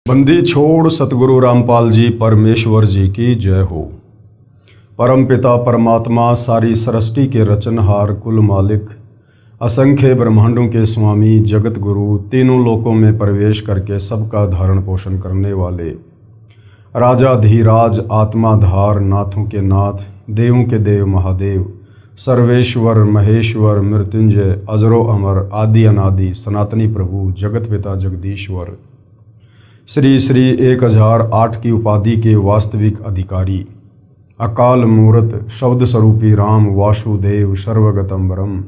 बंदी छोड़ सतगुरु रामपाल जी परमेश्वर जी की जय हो। परम पिता परमात्मा सारी सृष्टि के रचनहार कुल मालिक असंख्य ब्रह्मांडों के स्वामी जगत गुरु तीनों लोकों में प्रवेश करके सबका धारण पोषण करने वाले राजाधीराज आत्माधार नाथों के नाथ देवों के देव महादेव सर्वेश्वर महेश्वर मृत्युंजय अजरो अमर आदि अनादि सनातनी प्रभु जगत पिता जगदीश्वर श्री श्री 1008 की उपाधि के वास्तविक अधिकारी अकाल मूर्त शब्द स्वरूपी राम वासुदेव सर्वगतम ब्रह्म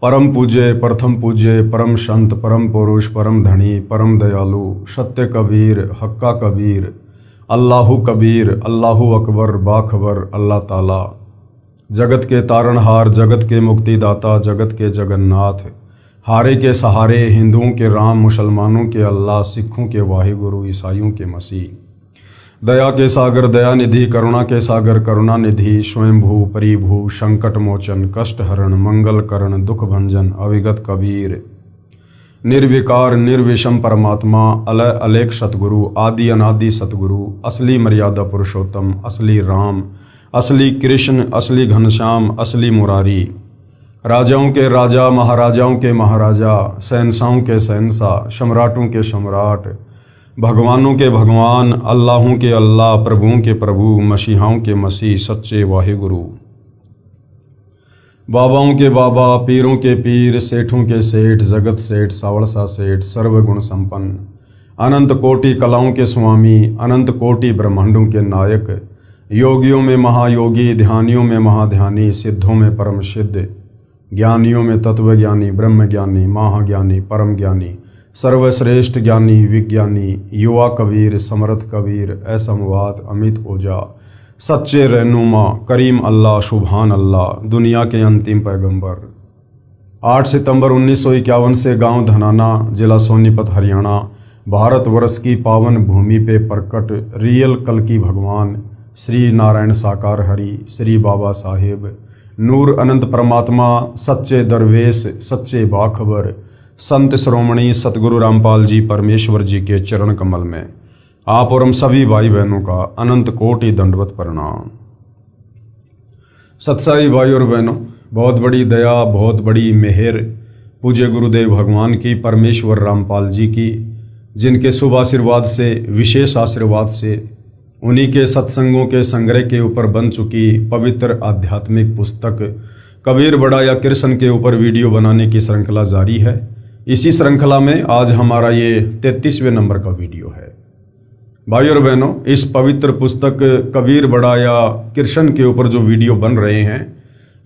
परम पूज्य प्रथम पूज्य परम संत परम पुरुष परम धनी परम दयालु सत्य कबीर हक्का कबीर अल्लाहु कबीर अल्लाहु अकबर बाखबर अल्लाह ताला जगत के तारणहार जगत के मुक्तिदाता जगत के जगन्नाथ हारे के सहारे हिंदुओं के राम मुसलमानों के अल्लाह सिखों के वाहिगुरु ईसाइयों के मसीह दया के सागर दया निधि करुणा के सागर करुणा निधि स्वयंभू परिभू संकट मोचन कष्ट हरण मंगल करण दुख भंजन अविगत कबीर निर्विकार निर्विषम परमात्मा अलय अलेख सतगुरु आदि अनादि सतगुरु असली मर्यादा पुरुषोत्तम असली राम असली कृष्ण असली घनश्याम असली मुरारी राजाओं के राजा महाराजाओं के महाराजा शहंशाहों के शहंशाह सम्राटों के सम्राट भगवानों के भगवान अल्लाहों के अल्लाह प्रभुओं के प्रभु मसीहाओं के मसीह सच्चे वाहिगुरु बाबाओं के बाबा पीरों के पीर सेठों के सेठ जगत सेठ सावड़सा सेठ सर्वगुण संपन्न अनंत कोटि कलाओं के स्वामी अनंत कोटि ब्रह्मांडों के नायक योगियों में महायोगी ध्यानियों में महाध्यानी सिद्धों में परम सिद्ध ज्ञानियों में तत्वज्ञानी ब्रह्मज्ञानी महाज्ञानी परम ज्ञानी सर्वश्रेष्ठ ज्ञानी विज्ञानी युवा कबीर समर्थ कबीर असमवाद अमित ओझा सच्चे रहनुमा करीम अल्लाह सुभान अल्लाह दुनिया के अंतिम पैगंबर 8 सितंबर 1951 से गांव धनाना जिला सोनीपत हरियाणा भारतवर्ष की पावन भूमि पे प्रकट रियल कल्कि भगवान श्री नारायण साकार हरि श्री बाबा साहेब नूर अनंत परमात्मा सच्चे दरवेश सच्चे बाखबर संत श्रोमणी सतगुरु रामपाल जी परमेश्वर जी के चरण कमल में आप और हम सभी भाई बहनों का अनंत कोटि दंडवत प्रणाम। सत्साई भाई और बहनों, बहुत बड़ी दया बहुत बड़ी मेहर पूज्य गुरुदेव भगवान की परमेश्वर रामपाल जी की, जिनके शुभ आशीर्वाद से विशेष आशीर्वाद से उन्हीं के सत्संगों के संग्रह के ऊपर बन चुकी पवित्र आध्यात्मिक पुस्तक कबीर बड़ा या कृष्ण के ऊपर वीडियो बनाने की श्रृंखला जारी है। इसी श्रृंखला में आज हमारा ये 33वें नंबर का वीडियो है। भाई और बहनों, इस पवित्र पुस्तक कबीर बड़ा या कृष्ण के ऊपर जो वीडियो बन रहे हैं,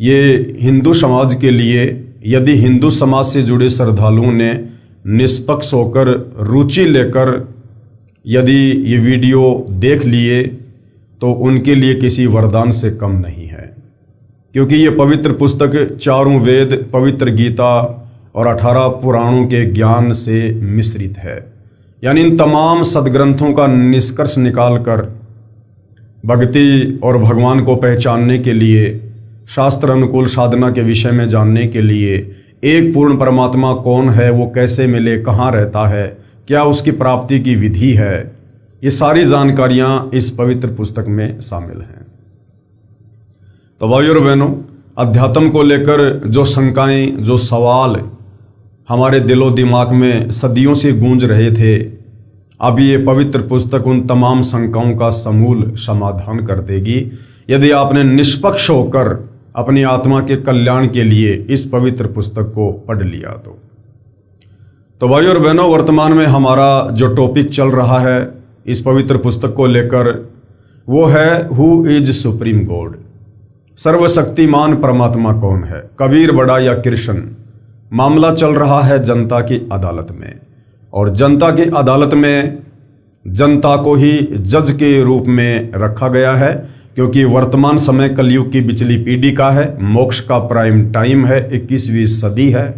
ये हिंदू समाज के लिए, यदि हिंदू समाज से जुड़े श्रद्धालुओं ने निष्पक्ष होकर रुचि लेकर यदि ये वीडियो देख लिए तो उनके लिए किसी वरदान से कम नहीं है, क्योंकि ये पवित्र पुस्तक चारों वेद पवित्र गीता और 18 पुराणों के ज्ञान से मिश्रित है। यानी इन तमाम सदग्रंथों का निष्कर्ष निकालकर भक्ति और भगवान को पहचानने के लिए, शास्त्र अनुकूल साधना के विषय में जानने के लिए, एक पूर्ण परमात्मा कौन है, वो कैसे मिले, कहाँ रहता है, क्या उसकी प्राप्ति की विधि है, ये सारी जानकारियां इस पवित्र पुस्तक में शामिल हैं। तो भाइयों और बहनों, अध्यात्म को लेकर जो शंकाएं, जो सवाल हमारे दिलो दिमाग में सदियों से गूंज रहे थे, अब ये पवित्र पुस्तक उन तमाम शंकाओं का समूल समाधान कर देगी, यदि आपने निष्पक्ष होकर अपनी आत्मा के कल्याण के लिए इस पवित्र पुस्तक को पढ़ लिया तो भाई और बहनों, वर्तमान में हमारा जो टॉपिक चल रहा है इस पवित्र पुस्तक को लेकर, वो है हु इज सुप्रीम गॉड, सर्वशक्तिमान परमात्मा कौन है, कबीर बड़ा या कृष्ण। मामला चल रहा है जनता की अदालत में, और जनता की अदालत में जनता को ही जज के रूप में रखा गया है, क्योंकि वर्तमान समय कलयुग की बिचली पीढ़ी का है, मोक्ष का प्राइम टाइम है, 21वीं सदी है,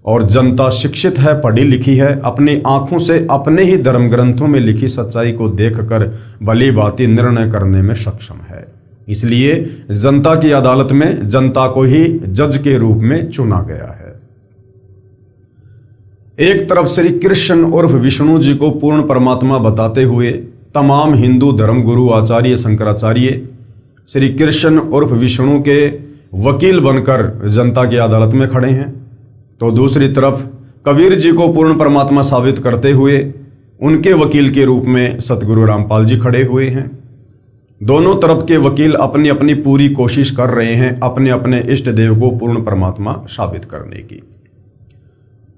और जनता शिक्षित है, पढ़ी लिखी है, अपनी आंखों से अपने ही धर्म ग्रंथों में लिखी सच्चाई को देखकर भली भांति निर्णय करने में सक्षम है। इसलिए जनता की अदालत में जनता को ही जज के रूप में चुना गया है। एक तरफ श्री कृष्ण उर्फ विष्णु जी को पूर्ण परमात्मा बताते हुए तमाम हिंदू धर्मगुरु आचार्य शंकराचार्य श्री कृष्ण उर्फ विष्णु के वकील बनकर जनता की अदालत में खड़े हैं, तो दूसरी तरफ कबीर जी को पूर्ण परमात्मा साबित करते हुए उनके वकील के रूप में सतगुरु रामपाल जी खड़े हुए हैं। दोनों तरफ के वकील अपनी अपनी पूरी कोशिश कर रहे हैं अपने अपने इष्ट देव को पूर्ण परमात्मा साबित करने की।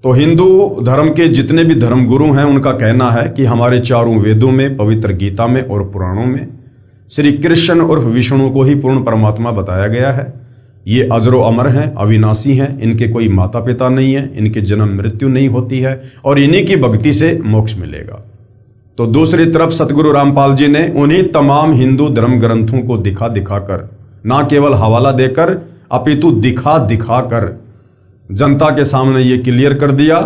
तो हिंदू धर्म के जितने भी धर्मगुरु हैं उनका कहना है कि हमारे चारों वेदों में, पवित्र गीता में और पुराणों में श्री कृष्ण उर्फ विष्णु को ही पूर्ण परमात्मा बताया गया है। ये अजरो अमर हैं, अविनाशी हैं, इनके कोई माता पिता नहीं है, इनके जन्म मृत्यु नहीं होती है और इन्हीं की भक्ति से मोक्ष मिलेगा। तो दूसरी तरफ सतगुरु रामपाल जी ने उन्हीं तमाम हिंदू धर्म ग्रंथों को दिखा दिखाकर, ना केवल हवाला देकर अपितु दिखा दिखाकर जनता के सामने ये क्लियर कर दिया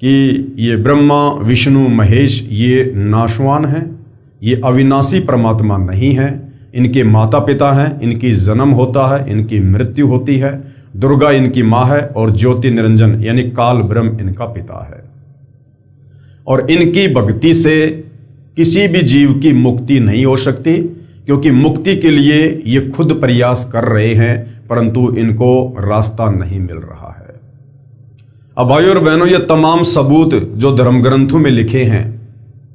कि ये ब्रह्मा विष्णु महेश ये नाशवान हैं, ये अविनाशी परमात्मा नहीं है, इनके माता पिता हैं, इनकी जन्म होता है, इनकी मृत्यु होती है, दुर्गा इनकी माँ है और ज्योति निरंजन यानी काल ब्रह्म इनका पिता है। और इनकी भक्ति से किसी भी जीव की मुक्ति नहीं हो सकती, क्योंकि मुक्ति के लिए ये खुद प्रयास कर रहे हैं परंतु इनको रास्ता नहीं मिल रहा है। अब भाइयों और बहनों, ये तमाम सबूत जो धर्म ग्रंथों में लिखे हैं,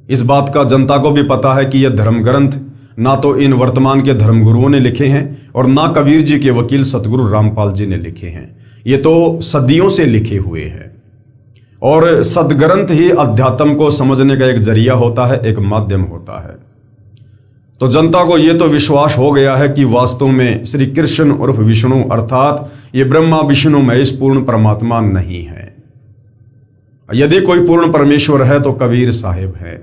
इस बात का जनता को भी पता है कि यह धर्म ग्रंथ ना तो इन वर्तमान के धर्मगुरुओं ने लिखे हैं और ना कबीर जी के वकील सतगुरु रामपाल जी ने लिखे हैं। ये तो सदियों से लिखे हुए हैं और सदग्रंथ ही अध्यात्म को समझने का एक जरिया होता है, एक माध्यम होता है। तो जनता को ये तो विश्वास हो गया है कि वास्तव में श्री कृष्ण उर्फ विष्णु अर्थात ये ब्रह्मा विष्णु महेश पूर्ण परमात्मा नहीं है। यदि कोई पूर्ण परमेश्वर है तो कबीर साहिब है।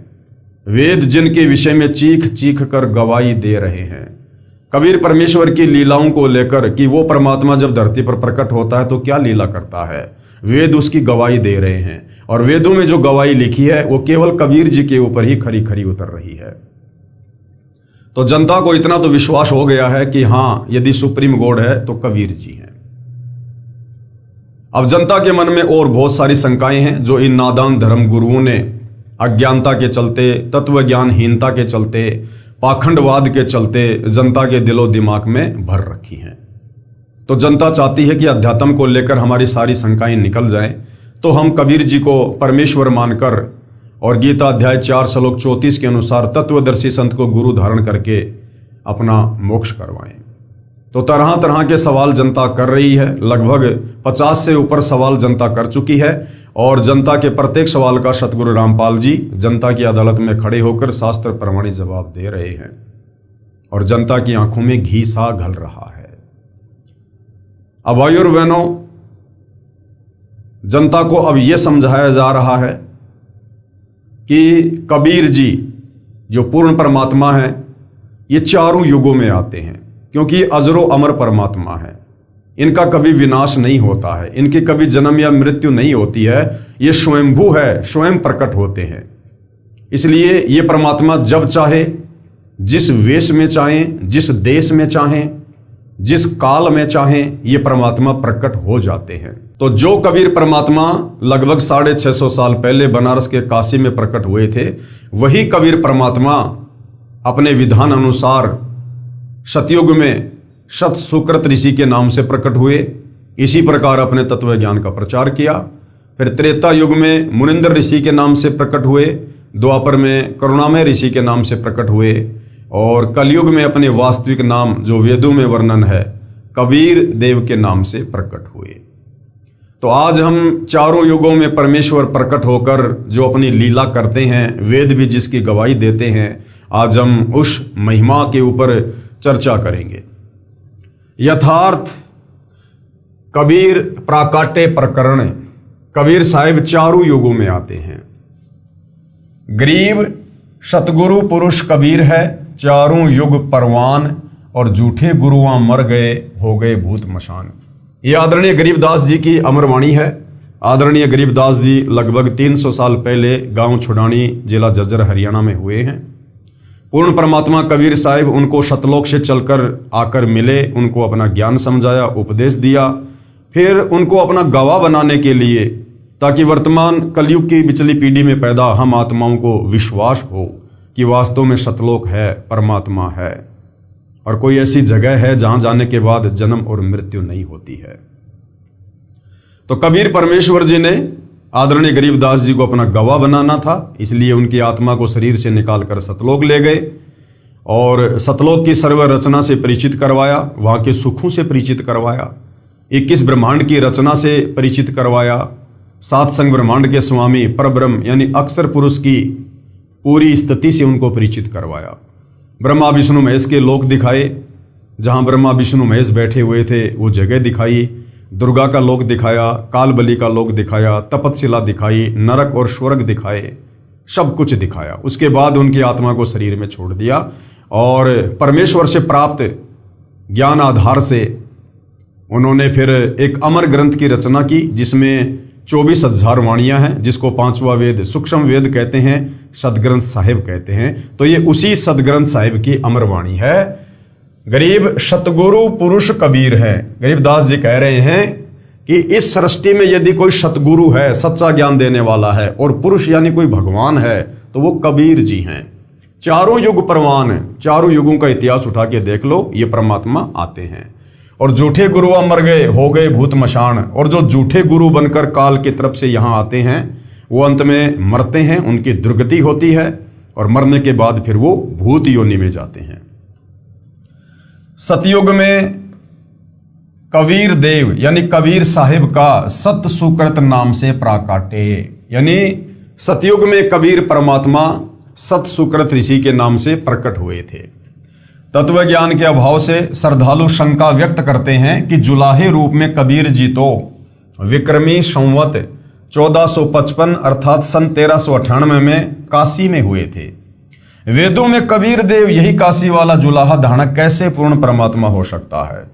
वेद जिनके विषय में चीख चीख कर गवाही दे रहे हैं, कबीर परमेश्वर की लीलाओं को लेकर कि वो परमात्मा जब धरती पर प्रकट होता है तो क्या लीला करता है, वेद उसकी गवाही दे रहे हैं और वेदों में जो गवाही लिखी है वो केवल कबीर जी के ऊपर ही खरी खरी उतर रही है। तो जनता को इतना तो विश्वास हो गया है कि हाँ, यदि सुप्रीम गॉड है तो कबीर जी हैं। अब जनता के मन में और बहुत सारी शंकाएं हैं जो इन नादान धर्म गुरुओं ने अज्ञानता के चलते, तत्व ज्ञानहीनता के चलते, पाखंडवाद के चलते जनता के दिलो दिमाग में भर रखी हैं। तो जनता चाहती है कि अध्यात्म को लेकर हमारी सारी शंकाएं निकल जाएं, तो हम कबीर जी को परमेश्वर मानकर और गीता अध्याय 4 श्लोक 34 के अनुसार तत्वदर्शी संत को गुरु धारण करके अपना मोक्ष करवाएं। तो तरह तरह के सवाल जनता कर रही है, लगभग 50 से ऊपर सवाल जनता कर चुकी है और जनता के प्रत्येक सवाल का सतगुरु रामपाल जी जनता की अदालत में खड़े होकर शास्त्र प्रमाणित जवाब दे रहे हैं और जनता की आंखों में घी सा घल रहा है। अब भाइयों और बहनों, जनता को अब यह समझाया जा रहा है कि कबीर जी जो पूर्ण परमात्मा है ये चारों युगों में आते हैं, क्योंकि अजरो अमर परमात्मा है, इनका कभी विनाश नहीं होता है, इनकी कभी जन्म या मृत्यु नहीं होती है, ये स्वयंभू है, स्वयं प्रकट होते हैं। इसलिए ये परमात्मा जब चाहे, जिस वेश में चाहें, जिस देश में चाहें, जिस काल में चाहें, ये परमात्मा प्रकट हो जाते हैं। तो जो कबीर परमात्मा लगभग 650 साल पहले बनारस के काशी में प्रकट हुए थे, वही कबीर परमात्मा अपने विधान अनुसार सतयुग में सत सुकृत ऋषि के नाम से प्रकट हुए। इसी प्रकार अपने तत्व ज्ञान का प्रचार किया। फिर त्रेता युग में मुनिंदर ऋषि के नाम से प्रकट हुए, द्वापर में करुणामय ऋषि के नाम से प्रकट हुए और कलयुग में अपने वास्तविक नाम जो वेदों में वर्णन है कबीर देव के नाम से प्रकट हुए। तो आज हम चारों युगों में परमेश्वर प्रकट होकर जो अपनी लीला करते हैं, वेद भी जिसकी गवाही देते हैं, आज हम उस महिमा के ऊपर चर्चा करेंगे। यथार्थ कबीर प्राकाट्य प्रकरण, कबीर साहिब चारों युगों में आते हैं। गरीब सतगुरु पुरुष कबीर है, चारों युग परवान और झूठे गुरुआं मर गए, हो गए भूत मशान। ये आदरणीय गरीबदास जी की अमरवाणी है। आदरणीय गरीबदास जी लगभग 300 साल पहले गांव छुडानी, जिला झज्जर, हरियाणा में हुए हैं। पूर्ण परमात्मा कबीर साहिब उनको सतलोक से चलकर आकर मिले, उनको अपना ज्ञान समझाया, उपदेश दिया, फिर उनको अपना गवाह बनाने के लिए ताकि वर्तमान कलयुग की पिछली पीढ़ी में पैदा हम आत्माओं को विश्वास हो कि वास्तव में सतलोक है, परमात्मा है और कोई ऐसी जगह है जहां जाने के बाद जन्म और मृत्यु नहीं होती है। तो कबीर परमेश्वर जी ने आदरणीय गरीबदास जी को अपना गवाह बनाना था, इसलिए उनकी आत्मा को शरीर से निकालकर सतलोक ले गए और सतलोक की सर्व रचना से परिचित करवाया, वहां के सुखों से परिचित करवाया, 21 ब्रह्मांड की रचना से परिचित करवाया, 7 संग ब्रह्मांड के स्वामी परब्रह्म यानी अक्षर पुरुष की पूरी स्थिति से उनको परिचित करवाया। ब्रह्मा विष्णु महेश के लोक दिखाए, जहां ब्रह्मा विष्णु महेश बैठे हुए थे वो जगह दिखाई, दुर्गा का लोक दिखाया, काल बलि का लोक दिखाया, तपतशिला दिखाई, नरक और स्वर्ग दिखाए, सब कुछ दिखाया। उसके बाद उनकी आत्मा को शरीर में छोड़ दिया और परमेश्वर से प्राप्त ज्ञान आधार से उन्होंने फिर एक अमर ग्रंथ की रचना की, जिसमें 24,000 वाणियां हैं, जिसको 5वां वेद सूक्ष्म वेद कहते हैं, सदग्रंथ साहिब कहते हैं। तो ये उसी सदग्रंथ साहिब की अमर वाणी है। गरीब सतगुरु पुरुष कबीर है। गरीबदास जी कह रहे हैं कि इस सृष्टि में यदि कोई सतगुरु है, सच्चा ज्ञान देने वाला है, और पुरुष यानी कोई भगवान है, तो वो कबीर जी हैं। चारों युग प्रवान, चारों युगों का इतिहास उठा के देख लो, ये परमात्मा आते हैं। और झूठे गुरु मर गए, हो गए भूत मशान, और जो झूठे गुरु बनकर काल की तरफ से यहां आते हैं वो अंत में मरते हैं, उनकी दुर्गति होती है और मरने के बाद फिर वो भूत योनि में जाते हैं। सतयुग में कबीर देव यानी कबीर साहिब का सत सुकृत नाम से प्राकाटे, यानी सतयुग में कबीर परमात्मा सत सुकृत ऋषि के नाम से प्रकट हुए थे। तत्व ज्ञान के अभाव से श्रद्धालु शंका व्यक्त करते हैं कि जुलाहे रूप में कबीर जी तो विक्रमी संवत 1455 अर्थात सन 1398 में काशी में हुए थे। वेदों में कबीर देव यही काशी वाला जुलाहा धारण कैसे पूर्ण परमात्मा हो सकता है?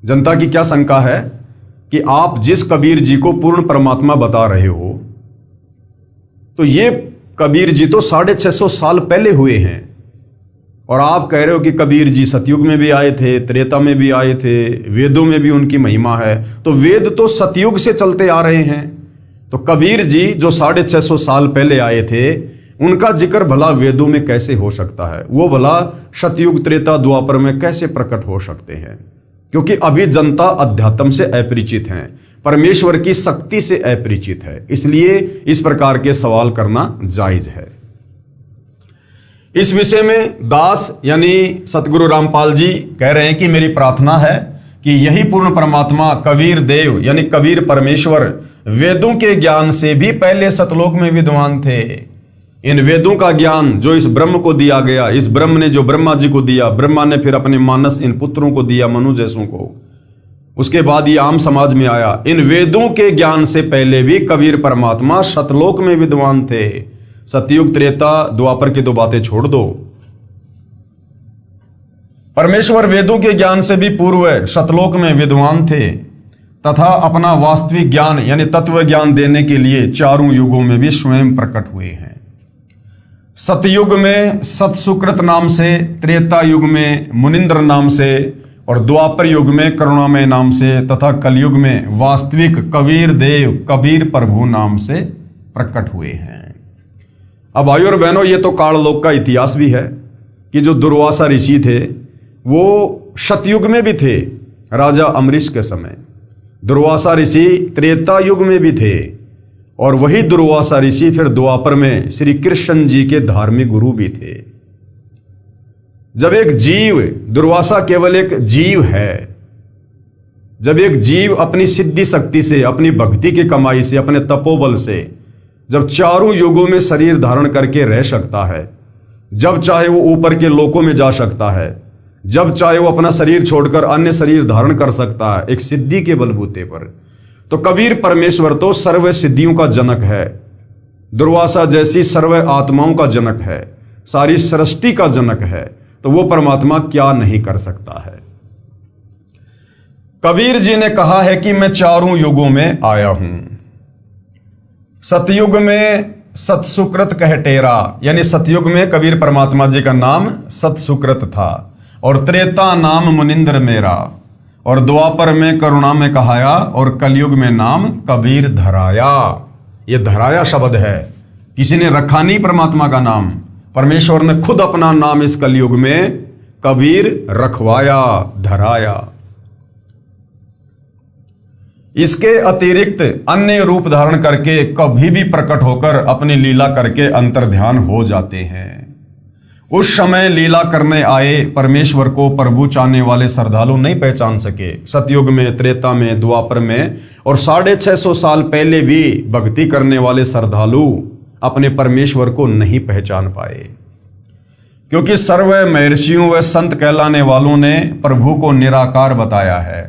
जनता की क्या शंका है कि आप जिस कबीर जी को पूर्ण परमात्मा बता रहे हो, तो ये कबीर जी तो 650 साल पहले हुए हैं, और आप कह रहे हो कि कबीर जी सतयुग में भी आए थे, त्रेता में भी आए थे, वेदों में भी उनकी महिमा है। तो वेद तो सतयुग से चलते आ रहे हैं, तो कबीर जी जो 650 साल पहले आए थे, उनका जिक्र भला वेदों में कैसे हो सकता है? वो भला सतयुग त्रेता द्वापर में कैसे प्रकट हो सकते हैं? क्योंकि अभी जनता अध्यात्म से अपरिचित है, परमेश्वर की शक्ति से अपरिचित है, इसलिए इस प्रकार के सवाल करना जायज है। इस विषय में दास यानी सतगुरु रामपाल जी कह रहे हैं कि मेरी प्रार्थना है कि यही पूर्ण परमात्मा कबीर देव यानी कबीर परमेश्वर वेदों के ज्ञान से भी पहले सतलोक में विद्वान थे। इन वेदों का ज्ञान जो इस ब्रह्म को दिया गया, इस ब्रह्म ने जो ब्रह्मा जी को दिया, ब्रह्मा ने फिर अपने मानस इन पुत्रों को दिया, मनु जैसों को, उसके बाद ये आम समाज में आया। इन वेदों के ज्ञान से पहले भी कबीर परमात्मा सतलोक में विद्वान थे। सतयुग त्रेता द्वापर की तो बातें छोड़ दो, परमेश्वर वेदों के ज्ञान से भी पूर्व सतलोक में विद्वान थे तथा अपना वास्तविक ज्ञान यानी तत्व ज्ञान देने के लिए चारों युगों में भी स्वयं प्रकट हुए हैं। सतयुग में सतसुकृत नाम से, त्रेता युग में मुनिंद्र नाम से, और द्वापर युग में करुणामय नाम से, तथा कलयुग में वास्तविक कबीर देव कबीर प्रभु नाम से प्रकट हुए हैं। अब भाइयों और बहनों, ये तो काललोक का इतिहास भी है कि जो दुर्वासा ऋषि थे वो सतयुग में भी थे, राजा अमरीश के समय। दुर्वासा ऋषि त्रेता युग में भी थे, और वही दुर्वासा ऋषि फिर द्वापर में श्री कृष्ण जी के धार्मिक गुरु भी थे। जब एक जीव, दुर्वासा केवल एक जीव है, जब एक जीव अपनी सिद्धि शक्ति से, अपनी भक्ति की कमाई से, अपने तपोबल से जब चारों युगों में शरीर धारण करके रह सकता है, जब चाहे वो ऊपर के लोकों में जा सकता है, जब चाहे वो अपना शरीर छोड़कर अन्य शरीर धारण कर सकता है एक सिद्धि के बलबूते पर, तो कबीर परमेश्वर तो सर्व सिद्धियों का जनक है, दुर्वासा जैसी सर्व आत्माओं का जनक है, सारी सृष्टि का जनक है, तो वो परमात्मा क्या नहीं कर सकता है। कबीर जी ने कहा है कि मैं चारों युगों में आया हूं। सतयुग में सतसुकृत कह टेरा, यानी सतयुग में कबीर परमात्मा जी का नाम सतसुकृत था, और त्रेता नाम मुनिंद्र मेरा, और द्वापर में करुणा में कहाया और कलयुग में नाम कबीर धराया। ये धराया शब्द है, किसी ने रखा नहीं परमात्मा का नाम, परमेश्वर ने खुद अपना नाम इस कलयुग में कबीर रखवाया, धराया। इसके अतिरिक्त अन्य रूप धारण करके कभी भी प्रकट होकर अपनी लीला करके अंतर्ध्यान हो जाते हैं। उस समय लीला करने आए परमेश्वर को प्रभु चाहने वाले श्रद्धालु नहीं पहचान सके। सतयुग में, त्रेता में, द्वापर में और 650 साल पहले भी भक्ति करने वाले श्रद्धालु अपने परमेश्वर को नहीं पहचान पाए, क्योंकि सर्व महर्षियों व संत कहलाने वालों ने प्रभु को निराकार बताया है।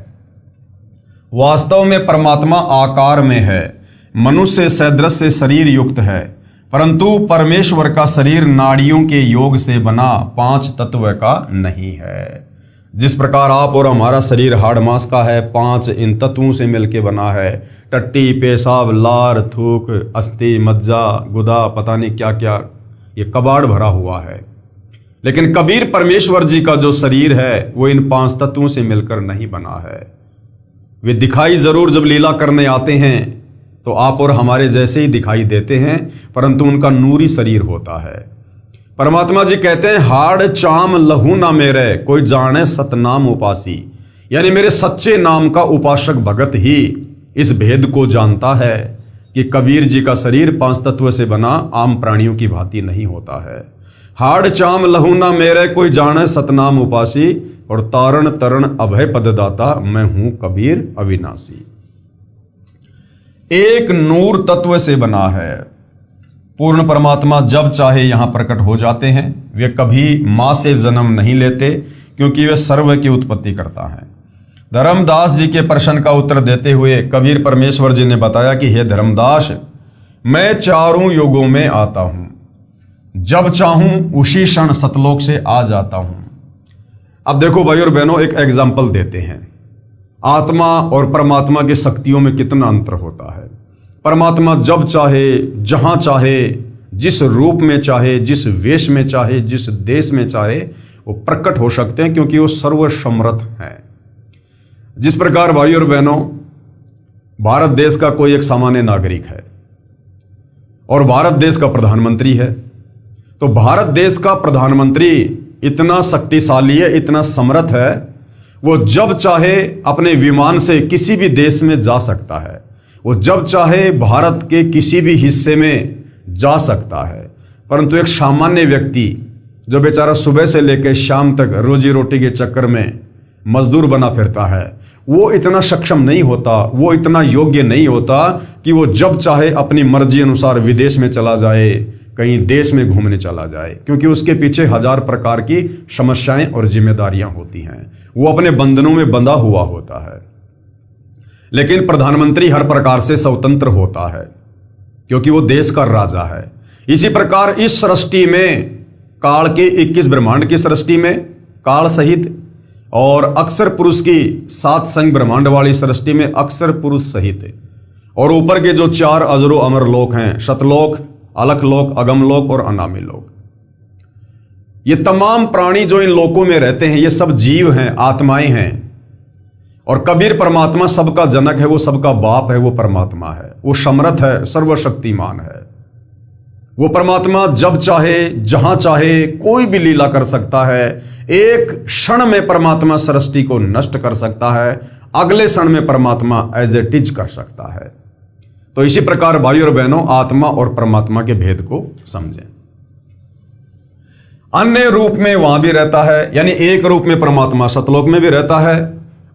वास्तव में परमात्मा आकार में है, मनुष्य सदृश से शरीर युक्त है, परंतु परमेश्वर का शरीर नाड़ियों के योग से बना 5 तत्व का नहीं है। जिस प्रकार आप और हमारा शरीर हाड़ मांस का है, 5 इन तत्वों से मिलकर बना है। टट्टी, पेशाब, लार, थूक, अस्थि, मज्जा, गुदा, पता नहीं क्या क्या, ये कबाड़ भरा हुआ है। लेकिन कबीर परमेश्वर जी का जो शरीर है वो इन 5 तत्वों से मिलकर नहीं बना है। वे दिखाई जरूर जब लीला करने आते हैं तो आप और हमारे जैसे ही दिखाई देते हैं, परंतु उनका नूरी शरीर होता है। परमात्मा जी कहते हैं, हाड़ चाम लहू ना मेरे, कोई जाने सतनाम उपासी, यानी मेरे सच्चे नाम का उपासक भगत ही इस भेद को जानता है कि कबीर जी का शरीर 5 तत्व से बना आम प्राणियों की भांति नहीं होता है। हाड़ चाम लहू ना मेरे, कोई जाने सतनाम उपासी, और तारण तरण अभय पददाता, मैं हूं कबीर अविनाशी। एक नूर तत्व से बना है। पूर्ण परमात्मा जब चाहे यहां प्रकट हो जाते हैं। वे कभी मां से जन्म नहीं लेते, क्योंकि वे सर्व की उत्पत्ति करता है। धर्मदास जी के प्रश्न का उत्तर देते हुए कबीर परमेश्वर जी ने बताया कि हे धर्मदास, मैं 4 युगों में आता हूं, जब चाहूं उसी क्षण सतलोक से आ जाता हूं। अब देखो भाई और बहनों, एक एग्जाम्पल देते हैं। आत्मा और परमात्मा की शक्तियों में कितना अंतर होता है। परमात्मा जब चाहे, जहां चाहे, जिस रूप में चाहे, जिस वेश में चाहे, जिस देश में चाहे वो प्रकट हो सकते हैं, क्योंकि वो सर्वसमर्थ हैं। जिस प्रकार भाई और बहनों, भारत देश का कोई एक सामान्य नागरिक है और भारत देश का प्रधानमंत्री है, तो भारत देश का प्रधानमंत्री इतना शक्तिशाली है, इतना समर्थ है, वो जब चाहे अपने विमान से किसी भी देश में जा सकता है। वो जब चाहे भारत के किसी भी हिस्से में जा सकता है। परंतु एक सामान्य व्यक्ति जो बेचारा सुबह से लेकर शाम तक रोजी रोटी के चक्कर में मजदूर बना फिरता है, वो इतना सक्षम नहीं होता, वो इतना योग्य नहीं होता कि वो जब चाहे अपनी मर्जी अनुसार विदेश में चला जाए, कहीं देश में घूमने चला जाए, क्योंकि उसके पीछे 1000 प्रकार की समस्याएं और जिम्मेदारियां होती हैं। वो अपने बंधनों में बंधा हुआ होता है। लेकिन प्रधानमंत्री हर प्रकार से स्वतंत्र होता है, क्योंकि वो देश का राजा है। इसी प्रकार इस सृष्टि में, काल के 21 ब्रह्मांड की सृष्टि में, काल सहित, और अक्षर पुरुष की 7 संग ब्रह्मांड वाली सृष्टि में अक्षर पुरुष सहित, और ऊपर के जो 4 अजरो अमर लोक हैं, सतलोक, अलख लोक, अगम लोक और अनामी लोक, ये तमाम प्राणी जो इन लोकों में रहते हैं, ये सब जीव हैं, आत्माएं हैं। और कबीर परमात्मा सबका जनक है, वो सबका बाप है, वो परमात्मा है, वो समर्थ है, सर्वशक्तिमान है। वो परमात्मा जब चाहे, जहां चाहे, कोई भी लीला कर सकता है। एक क्षण में परमात्मा सृष्टि को नष्ट कर सकता है, अगले क्षण में परमात्मा एज इट इज कर सकता है। तो इसी प्रकार भाई और बहनों, आत्मा और परमात्मा के भेद को समझें। अन्य रूप में वहां भी रहता है, यानी एक रूप में परमात्मा सतलोक में भी रहता है,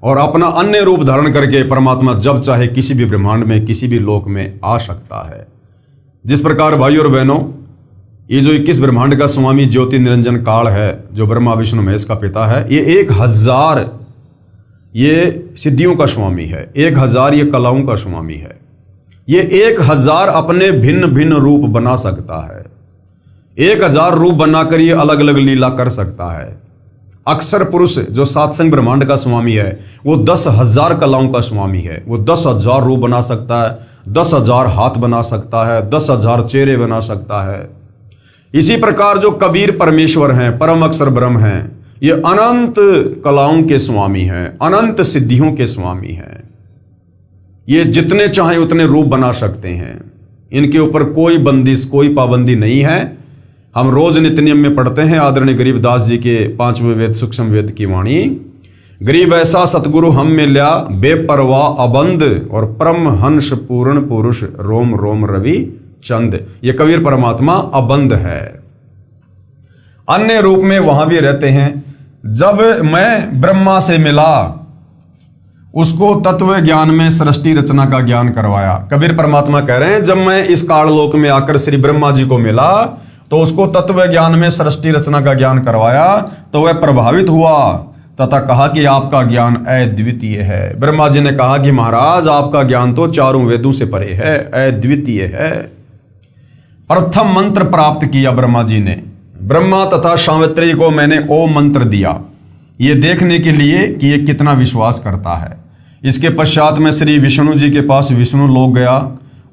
और अपना अन्य रूप धारण करके परमात्मा जब चाहे किसी भी ब्रह्मांड में, किसी भी लोक में आ सकता है। जिस प्रकार भाई और बहनों, ये जो 21 ब्रह्मांड का स्वामी ज्योति निरंजन काल है, जो ब्रह्मा विष्णु महेश का पिता है, ये 1000 ये सिद्धियों का स्वामी है, 1000 ये कलाओं का स्वामी है। ये 1000 अपने भिन्न भिन्न रूप बना सकता है। 1000 रूप बनाकर ये अलग अलग लीला कर सकता है। अक्षर पुरुष जो 7 संग ब्रह्मांड का स्वामी है, वो 10,000 कलाओं का स्वामी है। वो 10,000 रूप बना सकता है, 10,000 हाथ बना सकता है, 10,000 चेहरे बना सकता है। इसी प्रकार जो कबीर परमेश्वर हैं, परम अक्षर ब्रह्म हैं, ये अनंत कलाओं के स्वामी हैं, अनंत सिद्धियों के स्वामी हैं। ये जितने चाहें उतने रूप बना सकते हैं, इनके ऊपर कोई बंदिश, कोई पाबंदी नहीं है। हम रोज नित्य नियम में पढ़ते हैं आदरणीय गरीबदास जी के 5वें वेद सूक्ष्म वेद की वाणी, गरीब ऐसा सतगुरु हम में लिया, बेपरवाह अबंध और परम हंस पूर्ण पुरुष, रोम रोम रवि चंद। ये कबीर परमात्मा अबंध है, अन्य रूप में वहां भी रहते हैं। जब मैं ब्रह्मा से मिला, उसको तत्व ज्ञान में सृष्टि रचना का ज्ञान करवाया। कबीर परमात्मा कह रहे हैं, जब मैं इस काललोक में आकर श्री ब्रह्मा जी को मिला तो उसको तत्व ज्ञान में सृष्टि रचना का ज्ञान करवाया, तो वह प्रभावित हुआ तथा कहा कि आपका ज्ञान अद्वितीय है। ब्रह्मा जी ने कहा कि महाराज आपका ज्ञान तो चारों वेदों से परे है, अद्वितीय है। प्रथम मंत्र प्राप्त किया ब्रह्मा जी ने। ब्रह्मा तथा सावित्री को मैंने ओम मंत्र दिया, ये देखने के लिए कि ये कितना विश्वास करता है। इसके पश्चात मैं श्री विष्णु जी के पास विष्णु लोक गया,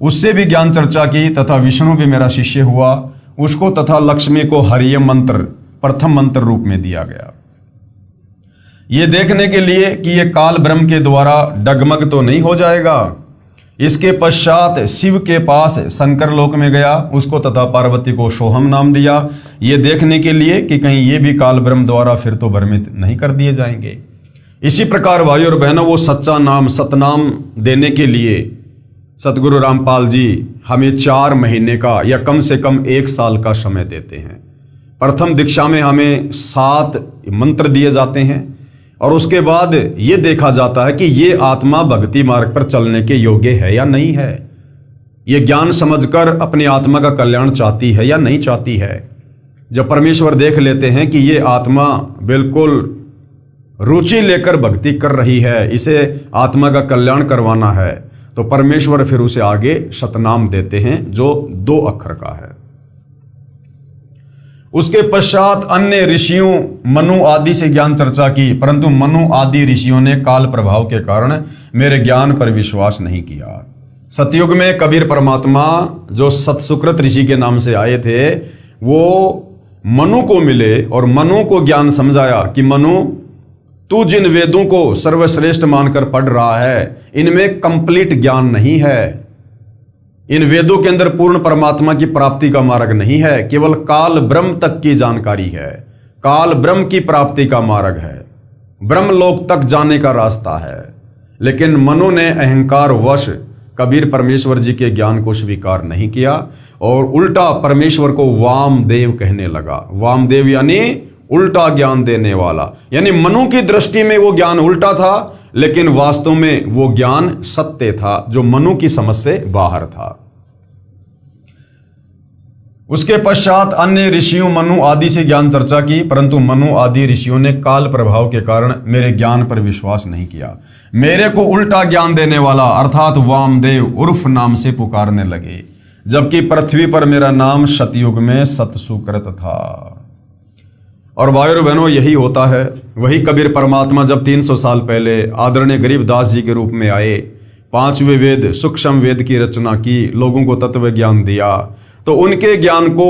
उससे भी ज्ञान चर्चा की तथा विष्णु भी मेरा शिष्य हुआ। उसको तथा लक्ष्मी को हरिय मंत्र प्रथम मंत्र रूप में दिया गया, ये देखने के लिए कि ये काल ब्रह्म के द्वारा डगमग तो नहीं हो जाएगा। इसके पश्चात शिव के पास शंकर लोक में गया, उसको तथा पार्वती को सोहम नाम दिया, ये देखने के लिए कि कहीं ये भी काल ब्रह्म द्वारा फिर तो भ्रमित नहीं कर दिए जाएंगे। इसी प्रकार भाई और बहनों, वो सच्चा नाम सतनाम देने के लिए सतगुरु रामपाल जी हमें 4 महीने का या कम से कम 1 साल का समय देते हैं। प्रथम दीक्षा में हमें 7 मंत्र दिए जाते हैं और उसके बाद ये देखा जाता है कि ये आत्मा भक्ति मार्ग पर चलने के योग्य है या नहीं है, ये ज्ञान समझकर अपनी आत्मा का कल्याण चाहती है या नहीं चाहती है। जब परमेश्वर देख लेते हैं कि ये आत्मा बिल्कुल रुचि लेकर भक्ति कर रही है, इसे आत्मा का कल्याण करवाना है, तो परमेश्वर फिर उसे आगे सतनाम देते हैं जो 2 अक्षर का है। उसके पश्चात अन्य ऋषियों मनु आदि से ज्ञान चर्चा की, परंतु मनु आदि ऋषियों ने काल प्रभाव के कारण मेरे ज्ञान पर विश्वास नहीं किया। सतयुग में कबीर परमात्मा जो सतसुकृत ऋषि के नाम से आए थे, वो मनु को मिले और मनु को ज्ञान समझाया कि मनु, तू जिन वेदों को सर्वश्रेष्ठ मानकर पढ़ रहा है, इनमें कंप्लीट ज्ञान नहीं है। इन वेदों के अंदर पूर्ण परमात्मा की प्राप्ति का मार्ग नहीं है, केवल काल ब्रह्म तक की जानकारी है। काल ब्रह्म की प्राप्ति का मार्ग है, ब्रह्मलोक तक जाने का रास्ता है। लेकिन मनु ने अहंकार वश कबीर परमेश्वर जी के ज्ञान को स्वीकार नहीं किया और उल्टा परमेश्वर को वामदेव कहने लगा। वामदेव यानी उल्टा ज्ञान देने वाला, यानी मनु की दृष्टि में वो ज्ञान उल्टा था, लेकिन वास्तव में वो ज्ञान सत्य था जो मनु की समझ से बाहर था। उसके पश्चात अन्य ऋषियों मनु आदि से ज्ञान चर्चा की, परंतु मनु आदि ऋषियों ने काल प्रभाव के कारण मेरे ज्ञान पर विश्वास नहीं किया। मेरे को उल्टा ज्ञान देने वाला अर्थात वामदेव उर्फ नाम से पुकारने लगे, जबकि पृथ्वी पर मेरा नाम सतयुग में सतसुकृत था। और भाइयों और बहनों, यही होता है। वही कबीर परमात्मा जब 300 साल पहले आदरणीय गरीबदास जी के रूप में आए, 5वें वेद सूक्ष्म वेद की रचना की, लोगों को तत्व ज्ञान दिया, तो उनके ज्ञान को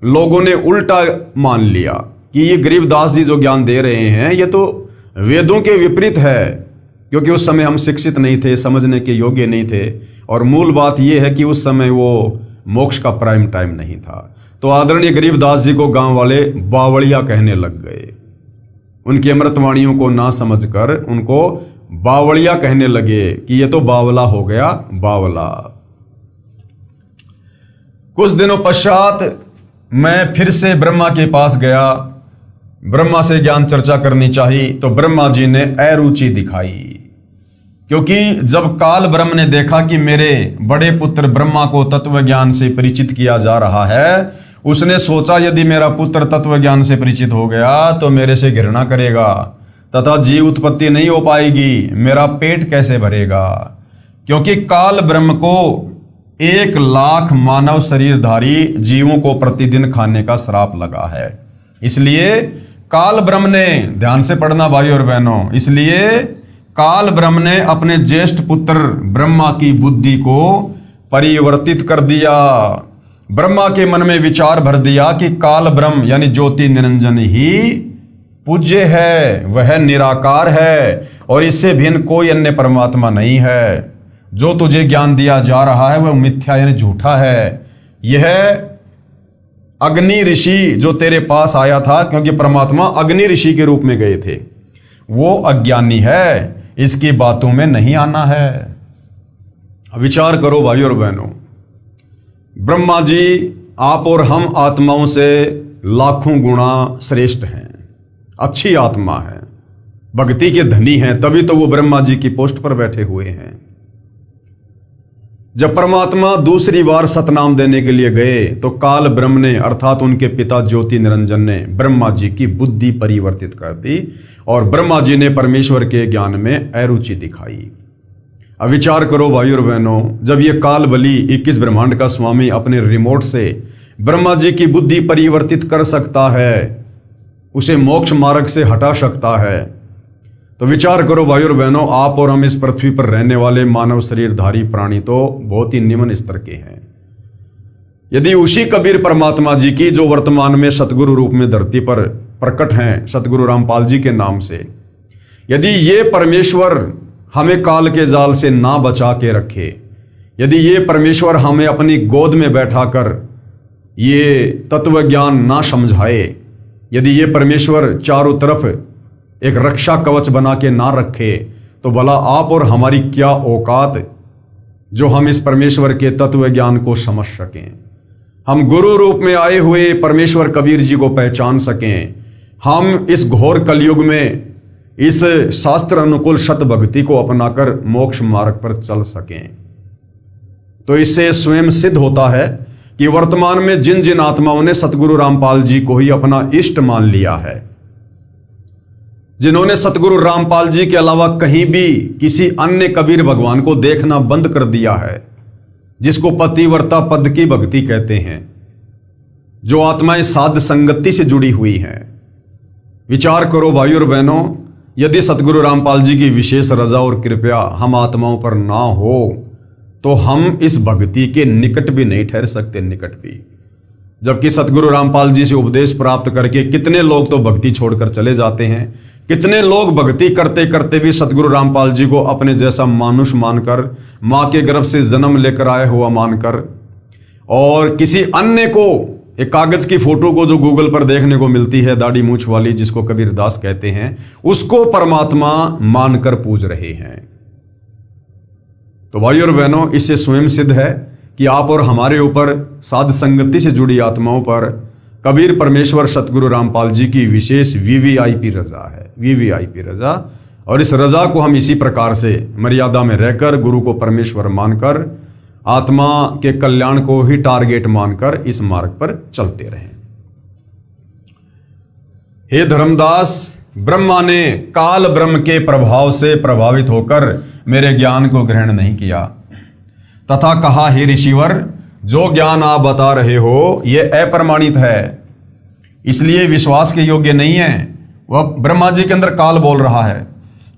लोगों ने उल्टा मान लिया कि ये गरीबदास जी जो ज्ञान दे रहे हैं ये तो वेदों के विपरीत है, क्योंकि उस समय हम शिक्षित नहीं थे, समझने के योग्य नहीं थे। और मूल बात यह है कि उस समय वो मोक्ष का प्राइम टाइम नहीं था। तो आदरणीय गरीबदास जी को गांव वाले बावड़िया कहने लग गए। उनकी अमृतवाणियों को ना समझकर उनको बावड़िया कहने लगे कि ये तो बावला हो गया, बावला। कुछ दिनों पश्चात मैं फिर से ब्रह्मा के पास गया। ब्रह्मा से ज्ञान चर्चा करनी चाहिए तो ब्रह्मा जी ने अरुचि दिखाई, क्योंकि जब काल ब्रह्म ने देखा कि मेरे बड़े पुत्र ब्रह्मा को तत्व ज्ञान से परिचित किया जा रहा है, उसने सोचा यदि मेरा पुत्र तत्व ज्ञान से परिचित हो गया तो मेरे से घृणा करेगा तथा जीव उत्पत्ति नहीं हो पाएगी, मेरा पेट कैसे भरेगा। क्योंकि काल ब्रह्म को 1 लाख मानव शरीरधारी जीवों को प्रतिदिन खाने का श्राप लगा है। इसलिए काल ब्रह्म ने, ध्यान से पढ़ना भाई और बहनों, इसलिए काल ब्रह्म ने अपने ज्येष्ठ पुत्र ब्रह्मा की बुद्धि को परिवर्तित कर दिया। ब्रह्मा के मन में विचार भर दिया कि काल ब्रह्म यानी ज्योति निरंजन ही पूज्य है, वह निराकार है और इससे भिन्न कोई अन्य परमात्मा नहीं है। जो तुझे ज्ञान दिया जा रहा है वह मिथ्या यानी झूठा है। यह अग्नि ऋषि जो तेरे पास आया था, क्योंकि परमात्मा अग्नि ऋषि के रूप में गए थे, वो अज्ञानी है, इसकी बातों में नहीं आना है। विचार करो भाई और बहनों, ब्रह्मा जी आप और हम आत्माओं से लाखों गुना श्रेष्ठ हैं, अच्छी आत्मा है, भक्ति के धनी हैं, तभी तो वो ब्रह्मा जी की पोस्ट पर बैठे हुए हैं। जब परमात्मा दूसरी बार सतनाम देने के लिए गए तो काल ब्रह्म ने अर्थात उनके पिता ज्योति निरंजन ने ब्रह्मा जी की बुद्धि परिवर्तित कर दी और ब्रह्मा जी ने परमेश्वर के ज्ञान में अरुचि दिखाई। अब विचार करो भाई और बहनों, जब ये काल बली 21 ब्रह्मांड का स्वामी अपने रिमोट से ब्रह्मा जी की बुद्धि परिवर्तित कर सकता है, उसे मोक्ष मार्ग से हटा सकता है, तो विचार करो भाई और बहनों, आप और हम इस पृथ्वी पर रहने वाले मानव शरीरधारी प्राणी तो बहुत ही निम्न स्तर के हैं। यदि उसी कबीर परमात्मा जी की जो वर्तमान में सतगुरु रूप में धरती पर प्रकट हैं, सतगुरु रामपाल जी के नाम से, यदि ये परमेश्वर हमें काल के जाल से ना बचा के रखे, यदि ये परमेश्वर हमें अपनी गोद में बैठाकर ये तत्व ज्ञान ना समझाए, यदि ये परमेश्वर चारों तरफ एक रक्षा कवच बना के ना रखे, तो भला आप और हमारी क्या औकात जो हम इस परमेश्वर के तत्व ज्ञान को समझ सकें, हम गुरु रूप में आए हुए परमेश्वर कबीर जी को पहचान सकें, हम इस घोर कलयुग में इस शास्त्र अनुकूल सत भक्ति को अपनाकर मोक्ष मार्ग पर चल सकें। तो इससे स्वयं सिद्ध होता है कि वर्तमान में जिन जिन आत्माओं ने सतगुरु रामपाल जी को ही अपना इष्ट मान लिया है, जिन्होंने सतगुरु रामपाल जी के अलावा कहीं भी किसी अन्य कबीर भगवान को देखना बंद कर दिया है, जिसको पतिव्रता पद की भक्ति कहते हैं, जो आत्माएं साध संगति से जुड़ी हुई हैं। विचार करो भाई और बहनों, यदि सतगुरु रामपाल जी की विशेष रजा और कृपया हम आत्माओं पर ना हो तो हम इस भक्ति के निकट भी नहीं ठहर सकते, निकट भी। जबकि सतगुरु रामपाल जी से उपदेश प्राप्त करके कितने लोग तो भक्ति छोड़कर चले जाते हैं, कितने लोग भक्ति करते करते भी सतगुरु रामपाल जी को अपने जैसा मानुष मानकर, मां के गर्भ से जन्म लेकर आया हुआ मानकर, और किसी अन्य को, एक कागज की फोटो को जो गूगल पर देखने को मिलती है दाढ़ी मूछ वाली, जिसको कबीर दास कहते हैं, उसको परमात्मा मानकर पूज रहे हैं। तो भाई और बहनों, इससे स्वयं सिद्ध है कि आप और हमारे ऊपर साध संगति से जुड़ी आत्माओं पर कबीर परमेश्वर सतगुरु रामपाल जी की विशेष वीवीआईपी रजा है, वीवीआईपी रजा। और इस रजा को हम इसी प्रकार से मर्यादा में रहकर, गुरु को परमेश्वर मानकर, आत्मा के कल्याण को ही टारगेट मानकर इस मार्ग पर चलते रहें। हे धर्मदास, ब्रह्मा ने काल ब्रह्म के प्रभाव से प्रभावित होकर मेरे ज्ञान को ग्रहण नहीं किया तथा कहा, हे ऋषिवर, जो ज्ञान आप बता रहे हो यह अप्रमाणित है, इसलिए विश्वास के योग्य नहीं है। वह ब्रह्मा जी के अंदर काल बोल रहा है,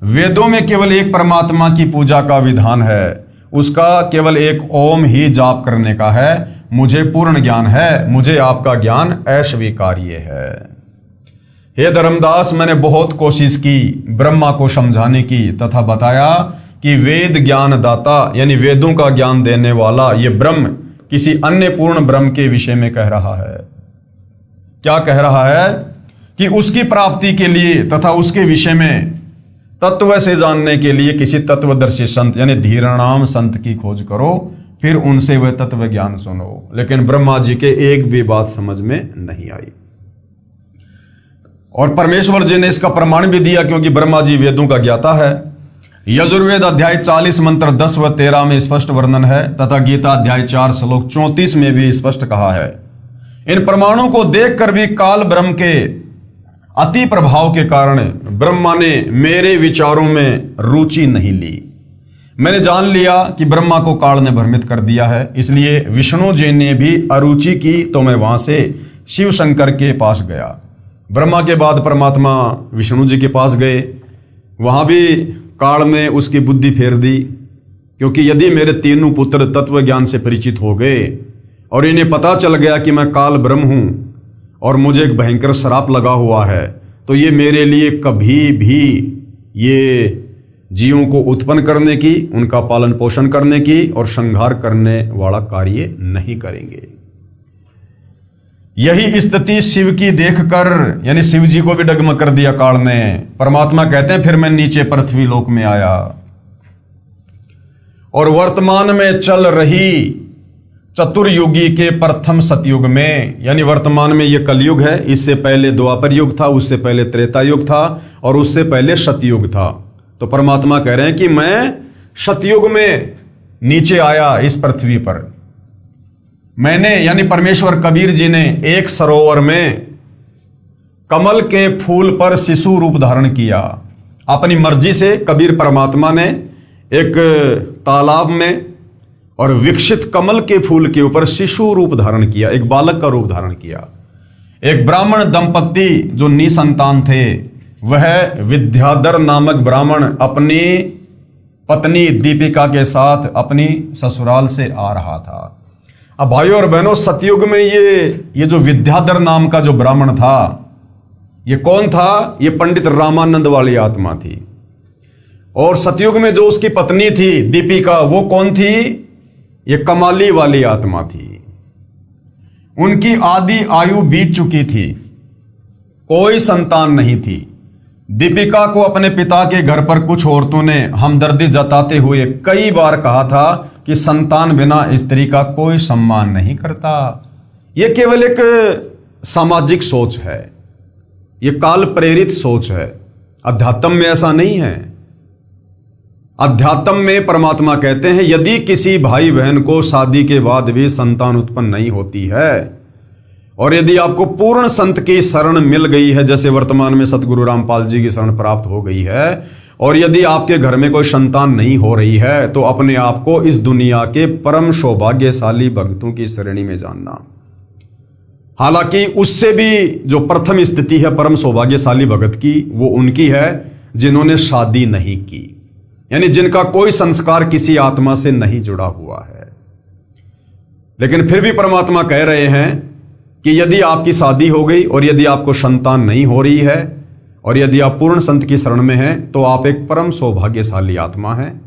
वेदों में केवल एक परमात्मा की पूजा का विधान है, उसका केवल एक ओम ही जाप करने का है। मुझे पूर्ण ज्ञान है, मुझे आपका ज्ञान अस्वीकार्य है। हे धर्मदास, मैंने बहुत कोशिश की ब्रह्मा को समझाने की तथा बताया कि वेद ज्ञान दाता यानी वेदों का ज्ञान देने वाला ये ब्रह्म किसी अन्य पूर्ण ब्रह्म के विषय में कह रहा है। क्या कह रहा है? कि उसकी प्राप्ति के लिए तथा उसके विषय में तत्व से जानने के लिए किसी तत्वदर्शी संत यानी धीराणाम संत की खोज करो, फिर उनसे वह तत्व ज्ञान सुनो। लेकिन ब्रह्मा जी के एक भी बात समझ में नहीं आई और परमेश्वर जी ने इसका प्रमाण भी दिया, क्योंकि ब्रह्मा जी वेदों का ज्ञाता है। यजुर्वेद अध्याय 40 मंत्र 10 व 13 में स्पष्ट वर्णन है तथा गीता अध्याय 4 श्लोक 34 में भी स्पष्ट कहा है। इन प्रमाणों को देखकर भी काल ब्रह्म के अति प्रभाव के कारण ब्रह्मा ने मेरे विचारों में रुचि नहीं ली। मैंने जान लिया कि ब्रह्मा को काल ने भ्रमित कर दिया है, इसलिए विष्णु जी ने भी अरुचि की, तो मैं वहां से शिव शंकर के पास गया। ब्रह्मा के बाद परमात्मा विष्णु जी के पास गए, वहां भी काल ने उसकी बुद्धि फेर दी, क्योंकि यदि मेरे तीनों पुत्र तत्व ज्ञान से परिचित हो गए और इन्हें पता चल गया कि मैं काल ब्रह्म हूं और मुझे एक भयंकर श्राप लगा हुआ है, तो ये मेरे लिए कभी भी ये जीवों को उत्पन्न करने की, उनका पालन पोषण करने की और संहार करने वाला कार्य नहीं करेंगे। यही स्थिति शिव की देखकर, यानी शिव जी को भी डगमग कर दिया काल ने। परमात्मा कहते हैं फिर मैं नीचे पृथ्वी लोक में आया और वर्तमान में चल रही चतुर्युगी के प्रथम सतयुग में, यानी वर्तमान में ये कलयुग है, इससे पहले द्वापर युग था, उससे पहले त्रेता युग था और उससे पहले सतयुग था। तो परमात्मा कह रहे हैं कि मैं सतयुग में नीचे आया इस पृथ्वी पर। मैंने, यानी परमेश्वर कबीर जी ने एक सरोवर में कमल के फूल पर शिशु रूप धारण किया। अपनी मर्जी से कबीर परमात्मा ने एक तालाब में और विकसित कमल के फूल के ऊपर शिशु रूप धारण किया, एक बालक का रूप धारण किया। एक ब्राह्मण दंपत्ति जो निसंतान थे, वह विद्याधर नामक ब्राह्मण अपनी पत्नी दीपिका के साथ अपनी ससुराल से आ रहा था। अब भाइयों और बहनों, सतयुग में ये जो विद्याधर नाम का जो ब्राह्मण था, ये कौन था? ये पंडित रामानंद वाली आत्मा थी। और सतयुग में जो उसकी पत्नी थी दीपिका, वो कौन थी? ये कमाली वाली आत्मा थी। उनकी आधी आयु बीत चुकी थी, कोई संतान नहीं थी। दीपिका को अपने पिता के घर पर कुछ औरतों ने हमदर्दी जताते हुए कई बार कहा था कि संतान बिना स्त्री का कोई सम्मान नहीं करता। यह केवल एक सामाजिक सोच है, यह काल प्रेरित सोच है। अध्यात्म में ऐसा नहीं है। अध्यात्म में परमात्मा कहते हैं यदि किसी भाई बहन को शादी के बाद भी संतान उत्पन्न नहीं होती है और यदि आपको पूर्ण संत की शरण मिल गई है, जैसे वर्तमान में सतगुरु रामपाल जी की शरण प्राप्त हो गई है, और यदि आपके घर में कोई संतान नहीं हो रही है, तो अपने आप को इस दुनिया के परम सौभाग्यशाली भक्तों की श्रेणी में जानना। हालांकि उससे भी जो प्रथम स्थिति है परम सौभाग्यशाली भगत की, वो उनकी है जिन्होंने शादी नहीं की, यानी जिनका कोई संस्कार किसी आत्मा से नहीं जुड़ा हुआ है। लेकिन फिर भी परमात्मा कह रहे हैं कि यदि आपकी शादी हो गई और यदि आपको संतान नहीं हो रही है और यदि आप पूर्ण संत की शरण में हैं, तो आप एक परम सौभाग्यशाली आत्मा हैं।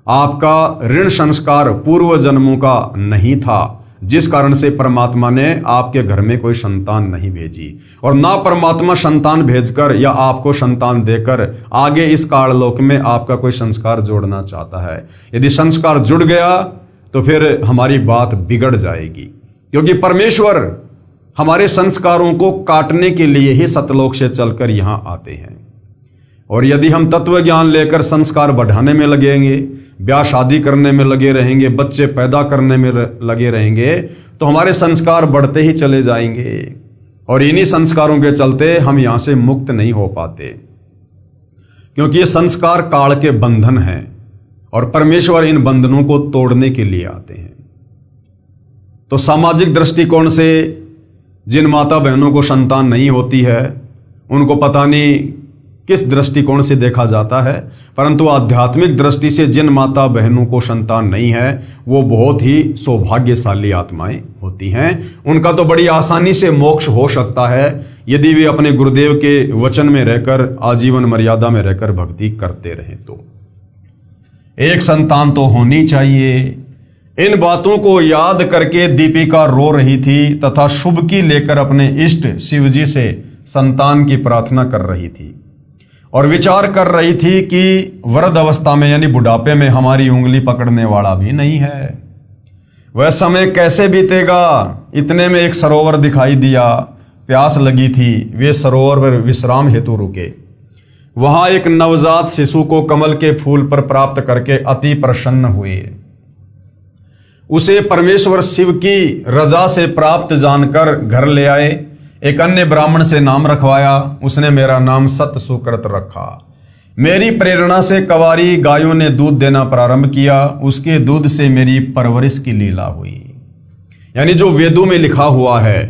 आपका ऋण संस्कार पूर्व जन्मों का नहीं था, जिस कारण से परमात्मा ने आपके घर में कोई संतान नहीं भेजी, और ना परमात्मा संतान भेजकर या आपको संतान देकर आगे इस काललोक में आपका कोई संस्कार जोड़ना चाहता है। यदि संस्कार जुड़ गया तो फिर हमारी बात बिगड़ जाएगी, क्योंकि परमेश्वर हमारे संस्कारों को काटने के लिए ही सतलोक से चलकर यहां आते हैं। और यदि हम तत्व ज्ञान लेकर संस्कार बढ़ाने में लगेंगे, ब्याह शादी करने में लगे रहेंगे, बच्चे पैदा करने में लगे रहेंगे, तो हमारे संस्कार बढ़ते ही चले जाएंगे और इन्हीं संस्कारों के चलते हम यहां से मुक्त नहीं हो पाते, क्योंकि ये संस्कार काल के बंधन हैं और परमेश्वर इन बंधनों को तोड़ने के लिए आते हैं। तो सामाजिक दृष्टिकोण से जिन माता बहनों को संतान नहीं होती है, उनको पता नहीं किस दृष्टिकोण से देखा जाता है, परंतु आध्यात्मिक दृष्टि से जिन माता बहनों को संतान नहीं है, वो बहुत ही सौभाग्यशाली आत्माएं होती हैं। उनका तो बड़ी आसानी से मोक्ष हो सकता है यदि वे अपने गुरुदेव के वचन में रहकर, आजीवन मर्यादा में रहकर भक्ति करते रहें। तो एक संतान तो होनी चाहिए। इन बातों को याद करके दीपिका रो रही थी तथा शुभकी लेकर अपने इष्ट शिवजी से संतान की प्रार्थना कर रही थी और विचार कर रही थी कि वृद्ध अवस्था में यानी बुढ़ापे में हमारी उंगली पकड़ने वाला भी नहीं है, वह समय कैसे बीतेगा। इतने में एक सरोवर दिखाई दिया, प्यास लगी थी, वे सरोवर पर विश्राम हेतु रुके। वहां एक नवजात शिशु को कमल के फूल पर प्राप्त करके अति प्रसन्न हुए। उसे परमेश्वर शिव की रजा से प्राप्त जानकर घर ले आए। एक अन्य ब्राह्मण से नाम रखवाया, उसने मेरा नाम सत सुकृत रखा। मेरी प्रेरणा से कवारी गायों ने दूध देना प्रारंभ किया, उसके दूध से मेरी परवरिश की लीला हुई। यानी जो वेदों में लिखा हुआ है